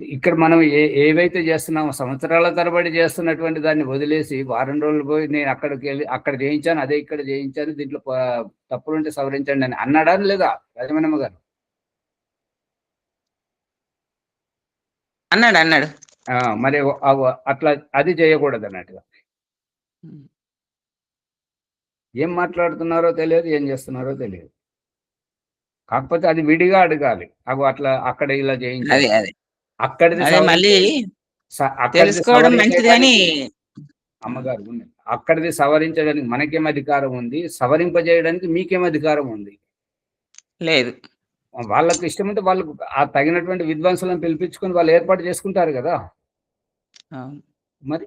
ఇక్కడ మనం ఏవైతే చేస్తున్నామో సంవత్సరాల తరబడి చేస్తున్నటువంటి దాన్ని వదిలేసి వారం రోజులు పోయి నేను అక్కడికి వెళ్ళి అక్కడ చేయించాను, అదే ఇక్కడ చేయించాను, దీంట్లో తప్పులుంటే సవరించండి అని అన్నాడా లేదా రాజమణమ్మ గారు? అన్నాడు. మరి అట్లా అది చేయకూడదు అన్నట్టుగా. ఏం మాట్లాడుతున్నారో తెలియదు, ఏం చేస్తున్నారో తెలియదు. కాకపోతే అది విడిగా అడగాలి. అట్లా అక్కడ ఇలా చేయించాలి, అక్కడిది మళ్ళీ తెలుసుకోవడం మంచిది కానీ అమ్మగారు అక్కడిది సవరించడానికి మనకేం అధికారం ఉంది, సవరింపజేయడానికి మీకేం అధికారం ఉంది? లేదు. వాళ్ళకు ఇష్టమైతే వాళ్ళకు ఆ తగినటువంటి విద్వాంసులను పిలిపించుకొని వాళ్ళు ఏర్పాటు చేసుకుంటారు కదా. మరి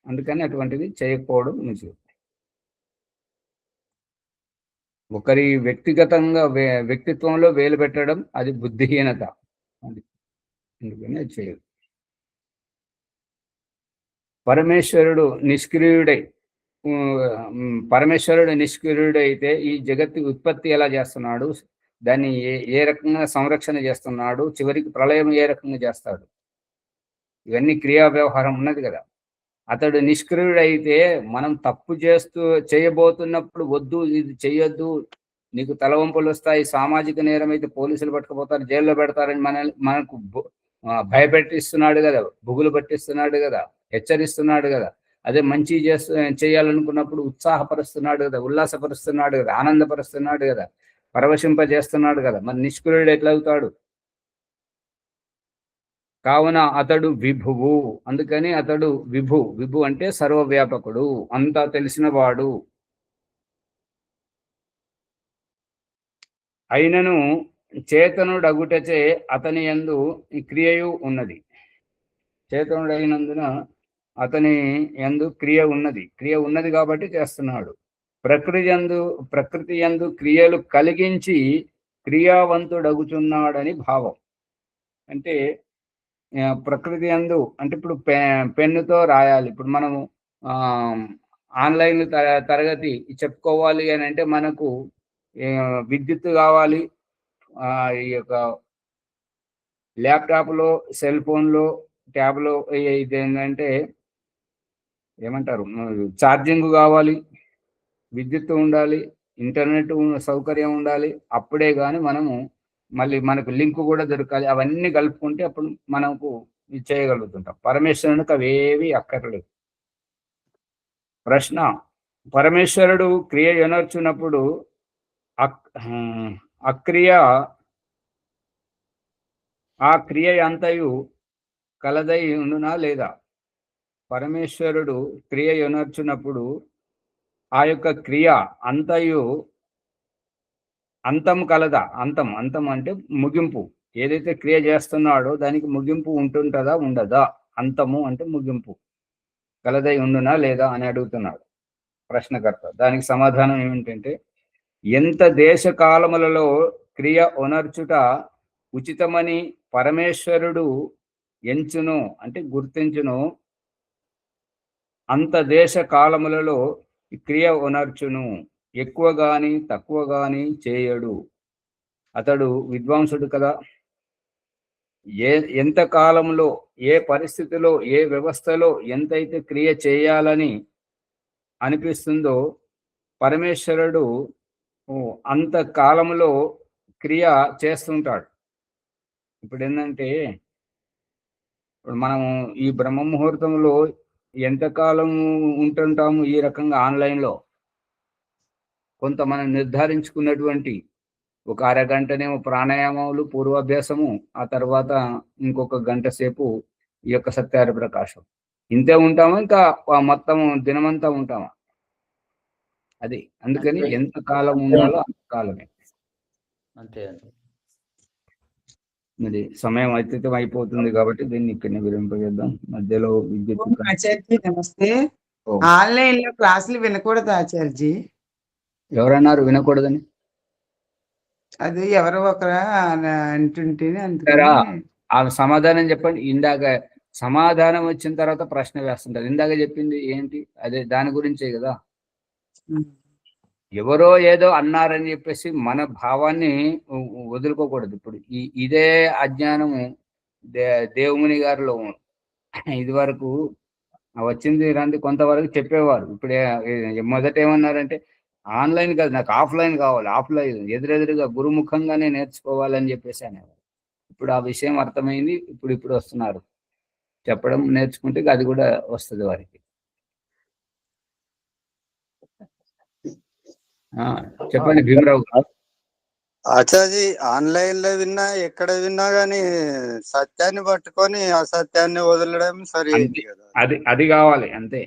అందుకని అటువంటిది చేయకపోవడం మంచిది. ఒకరి వ్యక్తిగతంగా వ్యక్తిత్వంలో వేలు పెట్టడం అది బుద్ధిహీనత. అది అందుకని అది చేయదు. పరమేశ్వరుడు నిష్క్రియుడై పరమేశ్వరుడు నిష్క్రియుడైతే ఈ జగత్తు ఉత్పత్తి ఎలా చేస్తున్నాడు, దాన్ని ఏ రకంగా సంరక్షణ చేస్తున్నాడు, చివరికి ప్రళయం ఏ రకంగా చేస్తాడు, ఇవన్నీ క్రియా వ్యవహారం ఉన్నది కదా. అతడు నిష్క్రియుడైతే మనం తప్పు చేయబోతున్నప్పుడు వద్దు, ఇది చెయ్యొద్దు, నీకు తలవంపులు వస్తాయి, సామాజిక నేరం అయితే పోలీసులు పట్టుకుపోతారు, జైల్లో పెడతారని మనకు భయపెట్టిస్తున్నాడు కదా, బుగులు పట్టిస్తున్నాడు కదా, హెచ్చరిస్తున్నాడు కదా. అదే మంచి చేయాలనుకున్నప్పుడు ఉత్సాహపరుస్తున్నాడు కదా, ఉల్లాసపరుస్తున్నాడు కదా, ఆనందపరుస్తున్నాడు కదా, పరవశింపజేస్తున్నాడు కదా. మరి నిష్క్రియుడు ఎట్లా అవుతాడు? కావున అతడు విభువు. అందుకని అతడు విభు అంటే సర్వవ్యాపకుడు, అంతా తెలిసినవాడు. అయినను చేతనుడగుటచే అతని యందు క్రియయు ఉన్నది. చేతనుడైనందున అతని యందు క్రియ ఉన్నది కాబట్టి చేస్తున్నాడు. ప్రకృతి యందు క్రియలు కలిగించి క్రియావంతుడగుచున్నాడని భావం. అంటే ప్రకృతి యందు అంటే ఇప్పుడు పెన్నుతో రాయాలి. ఇప్పుడు మనము ఆన్లైన్ తరగతి చెప్పుకోవాలి అని అంటే మనకు విద్యుత్ కావాలి. ఈ యొక్క ల్యాప్టాప్లో, సెల్ ఫోన్లో, ట్యాబ్లో ఇది ఏంటంటే ఏమంటారు, ఛార్జింగ్ కావాలి, విద్యుత్ ఉండాలి, ఇంటర్నెట్ సౌకర్యం ఉండాలి. అప్పుడే కానీ మనకు లింక్ కూడా దొరకాలి. అవన్నీ కలుపుకుంటే అప్పుడు మనకు ఇది చేయగలుగుతుంటాం. పరమేశ్వరునికి అవేవి అక్కర్లేదు. ప్రశ్న: పరమేశ్వరుడు క్రియ ఎనర్చున్నప్పుడు ఆ క్రియ అంతయు కలదై ఉండునా లేదా? పరమేశ్వరుడు క్రియ ఎనర్చున్నప్పుడు ఆ యొక్క క్రియ అంతయు అంతం కలదా? అంతం అంటే ముగింపు. ఏదైతే క్రియ చేస్తున్నాడో దానికి ముగింపు ఉంటుంటదా, ఉండదా? అంతము అంటే ముగింపు. కలదై ఉండునా లేదా అని అడుగుతున్నాడు ప్రశ్నకర్త. దానికి సమాధానం ఏమిటంటే, ఎంత దేశ కాలములలో క్రియ ఒనర్చుట ఉచితమని పరమేశ్వరుడు ఎంచును అంటే గుర్తించును, అంత దేశ కాలములలో క్రియ ఒనర్చును. ఎక్కువ గాని తక్కువ గాని చేయడు. అతడు విద్వాంసుడు కదా. ఎంత కాలంలో, ఏ పరిస్థితిలో, ఏ వ్యవస్థలో ఎంతైతే క్రియ చేయాలని అనిపిస్తుందో పరమేశ్వరుడు అంత కాలంలో క్రియ చేస్తుంటాడు. ఇప్పుడు ఏంటంటే, ఇప్పుడు మనము ఈ బ్రహ్మ ముహూర్తంలో ఎంతకాలం ఉంటుంటాము ఈ రకంగా ఆన్లైన్లో, కొంత మనం నిర్ధారించుకున్నటువంటి ఒక అరగంటనేమో ప్రాణాయామాలు, పూర్వాభ్యాసము, ఆ తర్వాత ఇంకొక గంట సేపు ఈ యొక్క సత్యార ప్రకాశం. ఇంతే ఉంటామా, ఇంకా మొత్తం దినమంతా ఉంటామా? అది అందుకని ఎంత కాలం ఉండాలో అంత కాలమే. అంతే. మరి సమయం అత్యతం అయిపోతుంది కాబట్టి దీన్ని ఇక్కడ విరింపజేద్దాం. మధ్యలో విద్యుత్. ఆచార్య నమస్తే. ఆన్లైన్ లో క్లాసులు వినకూడదు ఆచార్జీ? ఎవరన్నారు వినకూడదని? అది ఎవరో ఒకరా అంటుంటే ఆ సమాధానం చెప్పండి. ఇందాక సమాధానం వచ్చిన తర్వాత ప్రశ్న వేస్తుంటారు. ఇందాక చెప్పింది ఏంటి? అదే దాని గురించే కదా. ఎవరో ఏదో అన్నారని చెప్పేసి మన భావాన్ని వదులుకోకూడదు. ఇప్పుడు ఇదే అజ్ఞానము దేవుముని గారిలో ఇది వరకు వచ్చింది రండి కొంతవరకు చెప్పేవారు. ఇప్పుడే మొదట ఏమన్నారంటే, ఆన్లైన్ కాదు, నాకు ఆఫ్లైన్ కావాలి, ఆఫ్లైన్ ఎదురెదురుగా గురుముఖంగానే నేర్చుకోవాలని చెప్పేసి అనేవారు. ఇప్పుడు ఆ విషయం అర్థమైంది. ఇప్పుడు వస్తున్నారు చెప్పడం, నేర్చుకుంటే అది కూడా వస్తుంది వారికి. చెప్పండి భీమరావు గారు. ఆచార్య ఆన్లైన్ లో విన్నా, ఎక్కడ విన్నా గానీ సత్యాన్ని పట్టుకొని అసత్యాన్ని వదలడం సరి కదా. అది కావాలి అంతే.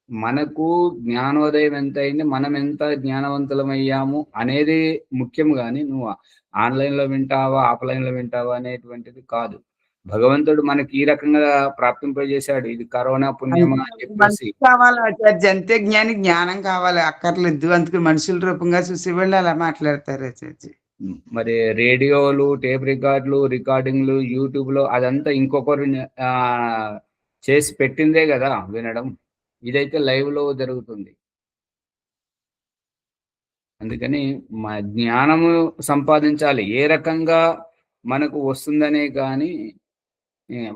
మనకు జ్ఞానోదయం ఎంత అయింది, మనం ఎంత జ్ఞానవంతులమయ్యాము అనేది ముఖ్యం. కానీ నువ్వు ఆన్లైన్లో వింటావా, ఆఫ్లైన్లో వింటావా అనేటువంటిది కాదు. భగవంతుడు మనకి ఈ రకంగా ప్రాప్తింపజేశాడు. ఇది కరోనా పుణ్యమా అని అంటే చెప్పేసి. మనిషి కావాలి ఆచార్య, అంతే జ్ఞానం కావాలి, అక్కర్లేదు. అందుకు మనుషుల రూపంగా చూసేవాళ్ళు అలా మాట్లాడతారు ఆచార్య. మరి రేడియోలు, టేప్ రికార్డులు, రికార్డింగ్లు, యూట్యూబ్లో అదంతా ఇంకొకరు చేసి పెట్టిందే కదా వినడం. ఇదైతే లైవ్లో జరుగుతుంది. అందుకని మా జ్ఞానము సంపాదించాలి. ఏ రకంగా మనకు వస్తుందనే కానీ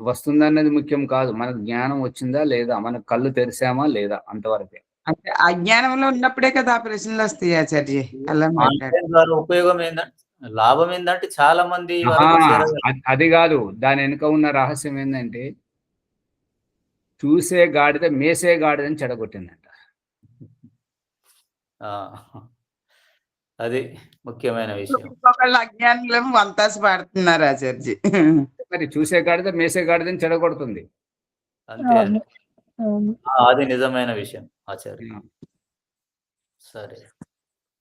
వస్తుందన్నది ముఖ్యం కాదు. మనకు జ్ఞానం వచ్చిందా లేదా, మనకు కళ్ళు తెరిసామా లేదా, అంతవరకే. అంటే అజ్ఞానంలో ఉన్నప్పుడే కదా ఆ ప్రశ్నలు వస్తాయి ఆచార్య. అలా మాట్లాడు. ఆన్లైన్ ద్వారా ఉపయోగం ఏంటంటే, లాభం ఏంటంటే చాలా మంది ఆహా, వరకు చేరగలరు. అది కాదు. దాని వెనుక ఉన్న రహస్యం ఏంటంటే చూసే గాడిద మేసే గాడిదని చెడగొట్టిందంట. ఆ, అది ముఖ్యమైన విషయం. ఒకళ్ళ అజ్ఞానంలో వంతాసు పాడుతున్నారు ఆచార్య. మరి చూసే గాడిద మేసే గాడిదని చెడగొడుతుంది. అంతే అండి. అది నిజమైన విషయం ఆచార్య. సరే,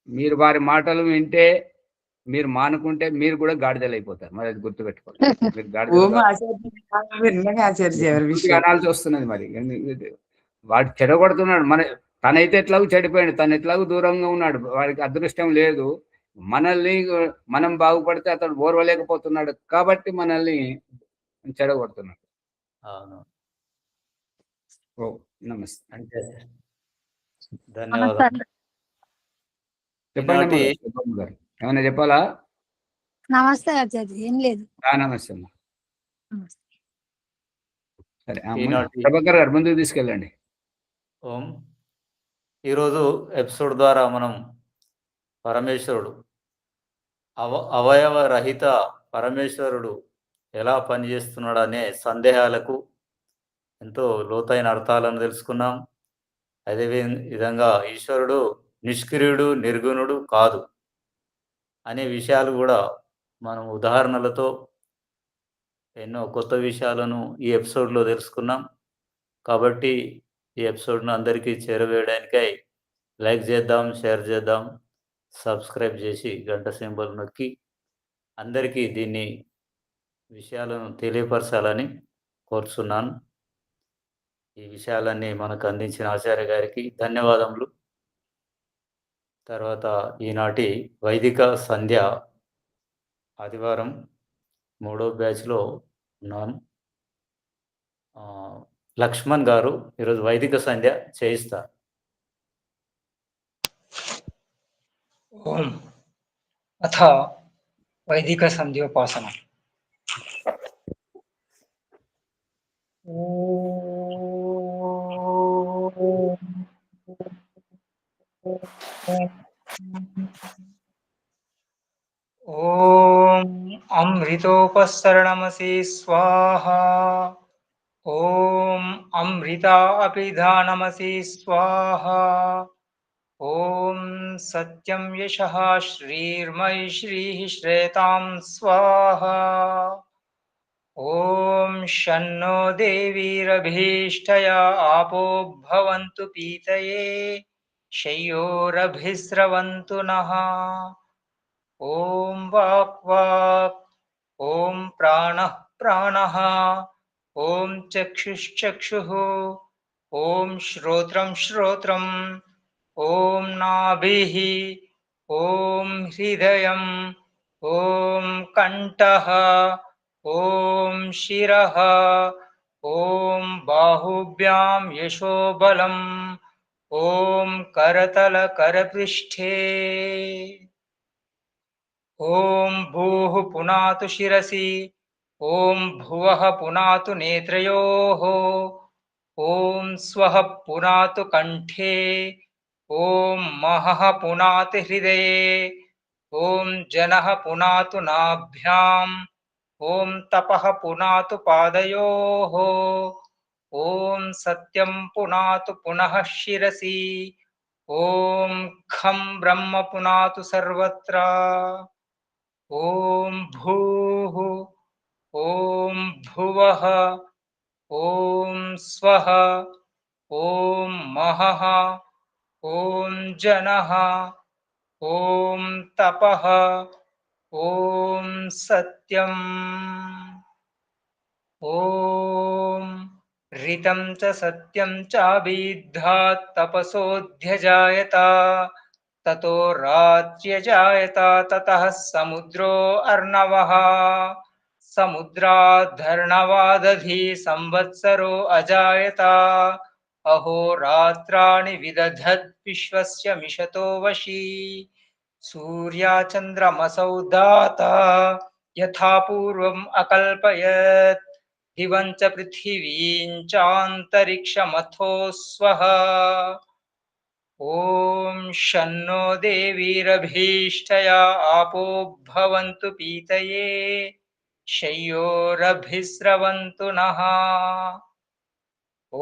మీరు వారి మాటలు వింటే, మీరు మానుకుంటే మీరు కూడా గాడిదలు అయిపోతారు. మరి అది గుర్తుపెట్టుకోండి. మీరు ఓం గాడిదలు ఆచార్య విన్నగా ఆచార్య ఎవరి విషయం. అనాల్సి వస్తున్నది. మరి వాడు చెడగొడుతున్నాడు. తనైతే ఎట్లాగూ చెడిపోయాడు, తను ఎట్లాగూ దూరంగా ఉన్నాడు, వాడికి అదృష్టం లేదు. మనల్ని మనం బాగుపడితే అతడు ఓర్వలేకపోతున్నాడు కాబట్టి మనల్ని చెడగొడుతున్నాడు. అవును, ఓ నమస్తే. అంటే ధన్యవాదాలు. చెప్పండి ఈనాటి శుభమ్మ గారు, ఏమైనా చెప్పాలా? నమస్తే ఆచార్య. ఏం లేదు. నమస్తే అమ్మా. నమస్తే. సరే ఈనాటి ప్రభాకర్ గారు ముందుకు తీసుకెళ్ళండి. ఓం. ఈరోజు ఎపిసోడ్ ద్వారా మనం పరమేశ్వరుడు అవయవ రహిత పరమేశ్వరుడు ఎలా పనిచేస్తున్నాడు అనే సందేహాలకు ఎంతో లోతైన అర్థాలను తెలుసుకున్నాం. అదే విధంగా ఈశ్వరుడు నిష్క్రియుడు, నిర్గుణుడు కాదు అనే విషయాలు కూడా మనం ఉదాహరణలతో ఎన్నో కొత్త విషయాలను ఈ ఎపిసోడ్లో తెలుసుకున్నాం. కాబట్టి ఈ ఎపిసోడ్ను అందరికీ చేరవేయడానికై లైక్ చేద్దాం, షేర్ చేద్దాం, సబ్స్క్రైబ్ చేసి గంట సింబల్ నొక్కి అందరికీ దీన్ని విషయాలను తెలియపరచాలని కోరుచున్నాను. ఈ విషయాలన్నీ మనకు అందించిన ఆచార్య గారికి ధన్యవాదములు. తర్వాత ఈనాటి వైదిక సంధ్య ఆదివారం 3వ బ్యాచ్లో ఉన్నాను. లక్ష్మణ్ గారు ఈరోజు వైదిక సంధ్య చేయిస్తారు. ఓం అథ వైదిక సంధ్యోపాసన. ఓం అమృతోపసరణమసి స్వాహా. ఓం అమృతా అపిధానమసి స్వాహా. ఓం సత్యం యశః శ్రీర్మయి శ్రీః శ్రేతాం స్వాహా. ఓం షన్నో దేవీరభీష్టయా ఆపో భవంతు పీతయే శయ్యోరభిస్రవంతు నః. ఓం వాక్ వాక్. ఓం ప్రాణః ప్రాణః. ఓం చక్షుశ్చక్షుః. ఓం శ్రోత్రం శ్రోత్రం. ఓం నాభిః. ఓం హృదయం. ఓం కంఠః. ఓం శిరః. ఓం బాహుభ్యాం యశోబలం. ఓం కరతల కరపృష్ఠే. ఓం భూః పునాతు శిరసి. ఓం భువః పునాతు నేత్రయోః. ఓం స్వః పునాతు కంఠే. ఓం మహః పునాతు హృదయే. ఓం జనః పునాతు నాభ్యాం. ఓం తపః పునాతు పాదయోః. ఓం సత్యం పునాతు పునః శిరసి. ఓం ఖం బ్రహ్మ పునాతు సర్వత్రా. ఓం భూః. ఓం భువః. ఓం స్వః. ఓం మహః. ఓం జనః. ఓం తపః. ఓం సత్యం. ॐ ऋतं च सत्यं चाभिद्धात् तपसोऽध्यजायत ततो रात्र्यजायत ततः समुद्रो अर्णवः समुद्राद्धर्णवादधी संवत्सरो अजायत अहोरात्राणि विदधत् विश्वस्य मिषतो वशी सूर्याचन्द्रमसौ दाता यथा पूर्वम् अकल्पयत् दिवं च पृथिवीं चान्तरिक्षमथो स्वः ॐ शन्नो देवीरभीष्टया आपो भवन्तु पीतये शय्योरभिस्रवन्तु नः ॐ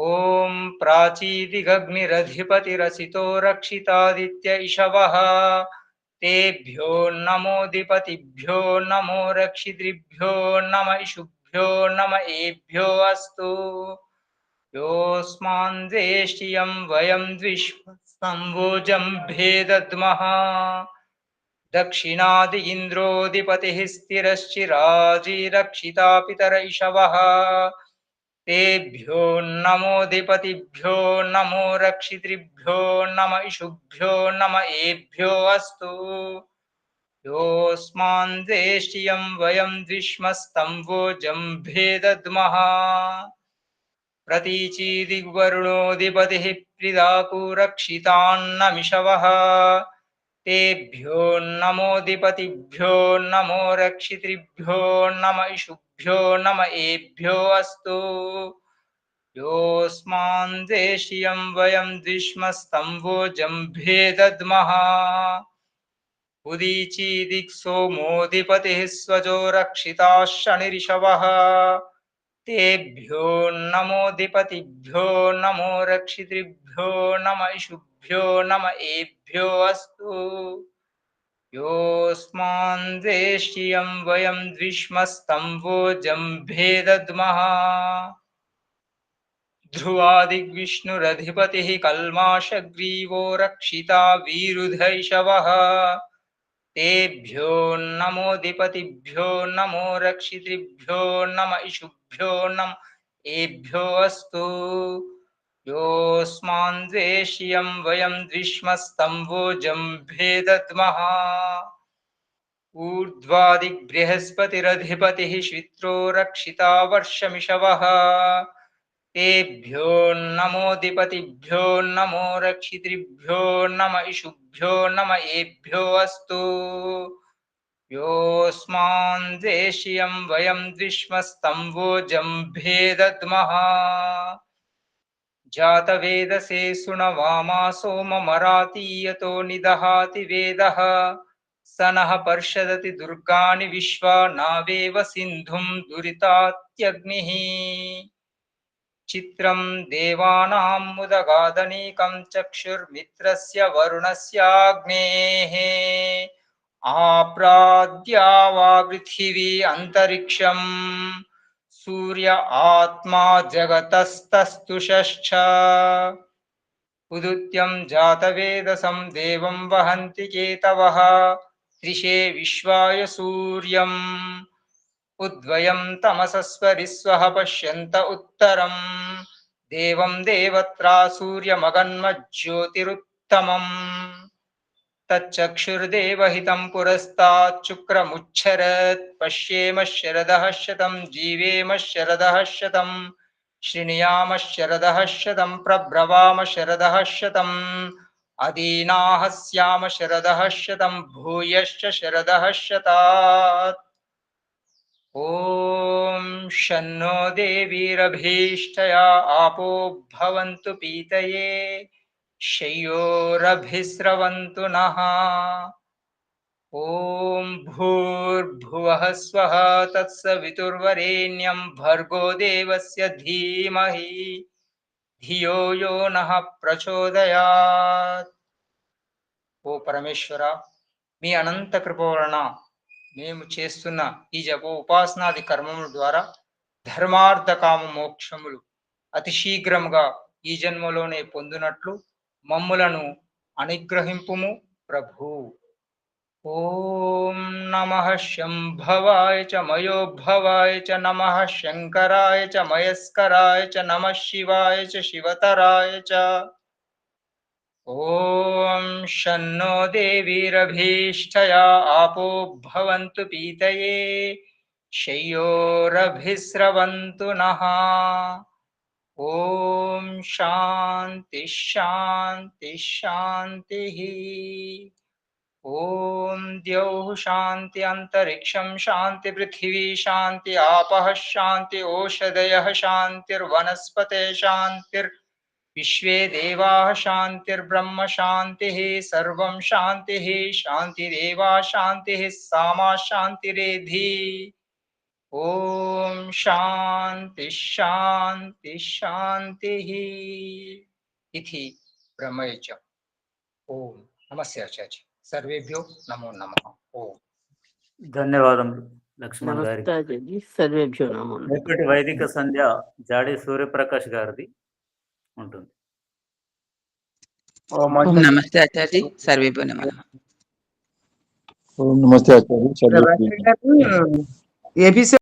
प्राचीदिगग्निरधिपतिरसितो रक्षितादित्य इषवः तेभ्यो नमोऽधिपतिभ्यो नमो रक्षितृभ्यो नम इषुभ्यो नम एभ्यो अस्तु योऽस्मान् द्वेष्टियं वयं द्विष्वम्भोजं भेदद्मः दक्षिणादि इन्द्रोऽधिपतिः स्थिरश्चिराजिरक्षिता पितर इषवः तेभ्यो नमोऽधिपतिभ्यो नमो रक्षितृभ्यो नम इषुभ्यो नम एभ्यो अस्तु योऽस्मान् द्वेष्टियं वयं द्विष्मस्तम्भोजं भेदद्मः प्रतीचीदिग्वरुणोऽधिपतिः प्रिदाकुरक्षितान्नमिषवः तेभ्यो नमोऽधिपतिभ्यो नमो रक्षितृभ्यो नम इषुभ्यो नम एभ्यो अस्तु योऽस्मान् द्वेष्टियं वयं द्विष्मस्तम्भोजं भेदद्मः उदीचीदिक्सोमोऽधिपतिः स्वजो रक्षिताः शनिरिषवः तेभ्यो नमोऽधिपतिभ्यो नमो रक्षितृभ्यो नम इषुभ्यो नम एभ्यो अस्तु योऽस्मान् द्वेष्टियं वयं द्विष्मस्तम्भोजं भेदद्मः ध्रुवादिग्विष्णुरधिपतिः कल्माषग्रीवो रक्षिता वीरुधैषवः तेभ्यो नमोऽधिपतिभ्यो नमो रक्षितृभ्यो नम इषुभ्यो नम एभ्यो अस्तु योऽस्मान् द्वेष्टियं वयं द्विष्मस्तम्भोजं भेदद्मः ऊर्ध्वादिबृहस्पतिरधिपतिः श्वित्रो रक्षिता वर्षमिषवः तेभ्यो नमोऽधिपतिभ्यो नमो रक्षितृभ्यो नम इषुभ्यो नम एभ्यो अस्तु योऽस्मान् द्वेष्टियं वयं द्विष्मस्तम्भोजं भेदद्मः जातवेदसे सुनवामा सोममरातीयतो निदहाति वेदः स नः पर्षदति दुर्गाणि विश्वा नावेव सिन्धुं दुरितात्यग्निः चित्रं देवानां मुदगादनीकं चक्षुर्मित्रस्य वरुणस्याग्नेः आप्राद्या वा पृथिवी अन्तरिक्षं सूर्य आत्मा जगतस्तस्तुषश्च उदुत्यं जातवेदसं देवं वहन्ति केतवः त्रिशे विश्वाय सूर्यम् उद्वयं तमसस्वरिस्वः पश्यन्त उत्तरं देवं देवत्रा सूर्यमगन्मज्योतिरुत्तमम् तच्चक्षुर्देवहितं पुरस्ताच्चुक्रमुच्छरत् पश्येम शरदः शतं जीवेम शरदः शतं शृणुयाम शरदः शतं प्रब्रवाम शरदः शतम् अदीनाः स्याम शरदः शतं भूयश्च शरदः शतात् ॐ शन्नो देवीरभीष्टया आपो भवन्तु पीतये शय्योरभिस्रवन्तु नः ॐ भूर्भुवः स्वः तत्सवितुर्वरेण्यं भर्गो देवस्य धीमहि ధియో యో నః ప్రచోదయాత్. ఓ పరమేశ్వర, మీ అనంత కృప వలన మేము చేస్తున్న ఈ జప ఉపాసనాది కర్మముల ద్వారా ధర్మార్థ కామ మోక్షములు అతి శీఘ్రముగా ఈ జన్మలోనే పొందునట్లు మమ్ములను అనుగ్రహింపుము ప్రభు. ఓం नमः शंभवाय च मयोभवाय च नमः शंकराय च मयस्कराय च नमः शिवाय च शिवतराय च। ॐ शन्नो देवीरभीष्टया आपो भवन्तु पीतये शय्योरभिस्रवन्तु नः। ॐ शान्ति शान्ति शान्तिः। ॐ द्यौः शान्ति अन्तरिक्षं शान्ति पृथिवी शान्ति आपः शान्ति ओषधयः शान्तिर्वनस्पते शान्तिर्विश्वे देवाः शान्तिर्ब्रह्म शान्तिः सर्वं शान्तिः शान्तिरेवा शान्तिः सामा शान्तिरेधि। ॐ शान्ति शान्ति शान्तिः इति ब्रह्मयज्ञम्। ॐ नमस्ते आचार्य। सर्वेभ्यो नमो नमः। ఓం ధన్యవాదములు లక్ష్మణ్ గారికి. నమస్తే ఆచార్య, సర్వేభ్యో నమో నమః. రేపటి వైదిక సంధ్య జాడి సూర్యప్రకాష్ గారిది ఉంటుంది. ఓం నమస్తే ఆచార్య, సర్వేభ్యో నమః. ఓం నమస్తే ఆచార్య. ప్రభాకర్ గారు ఎపిసోడ్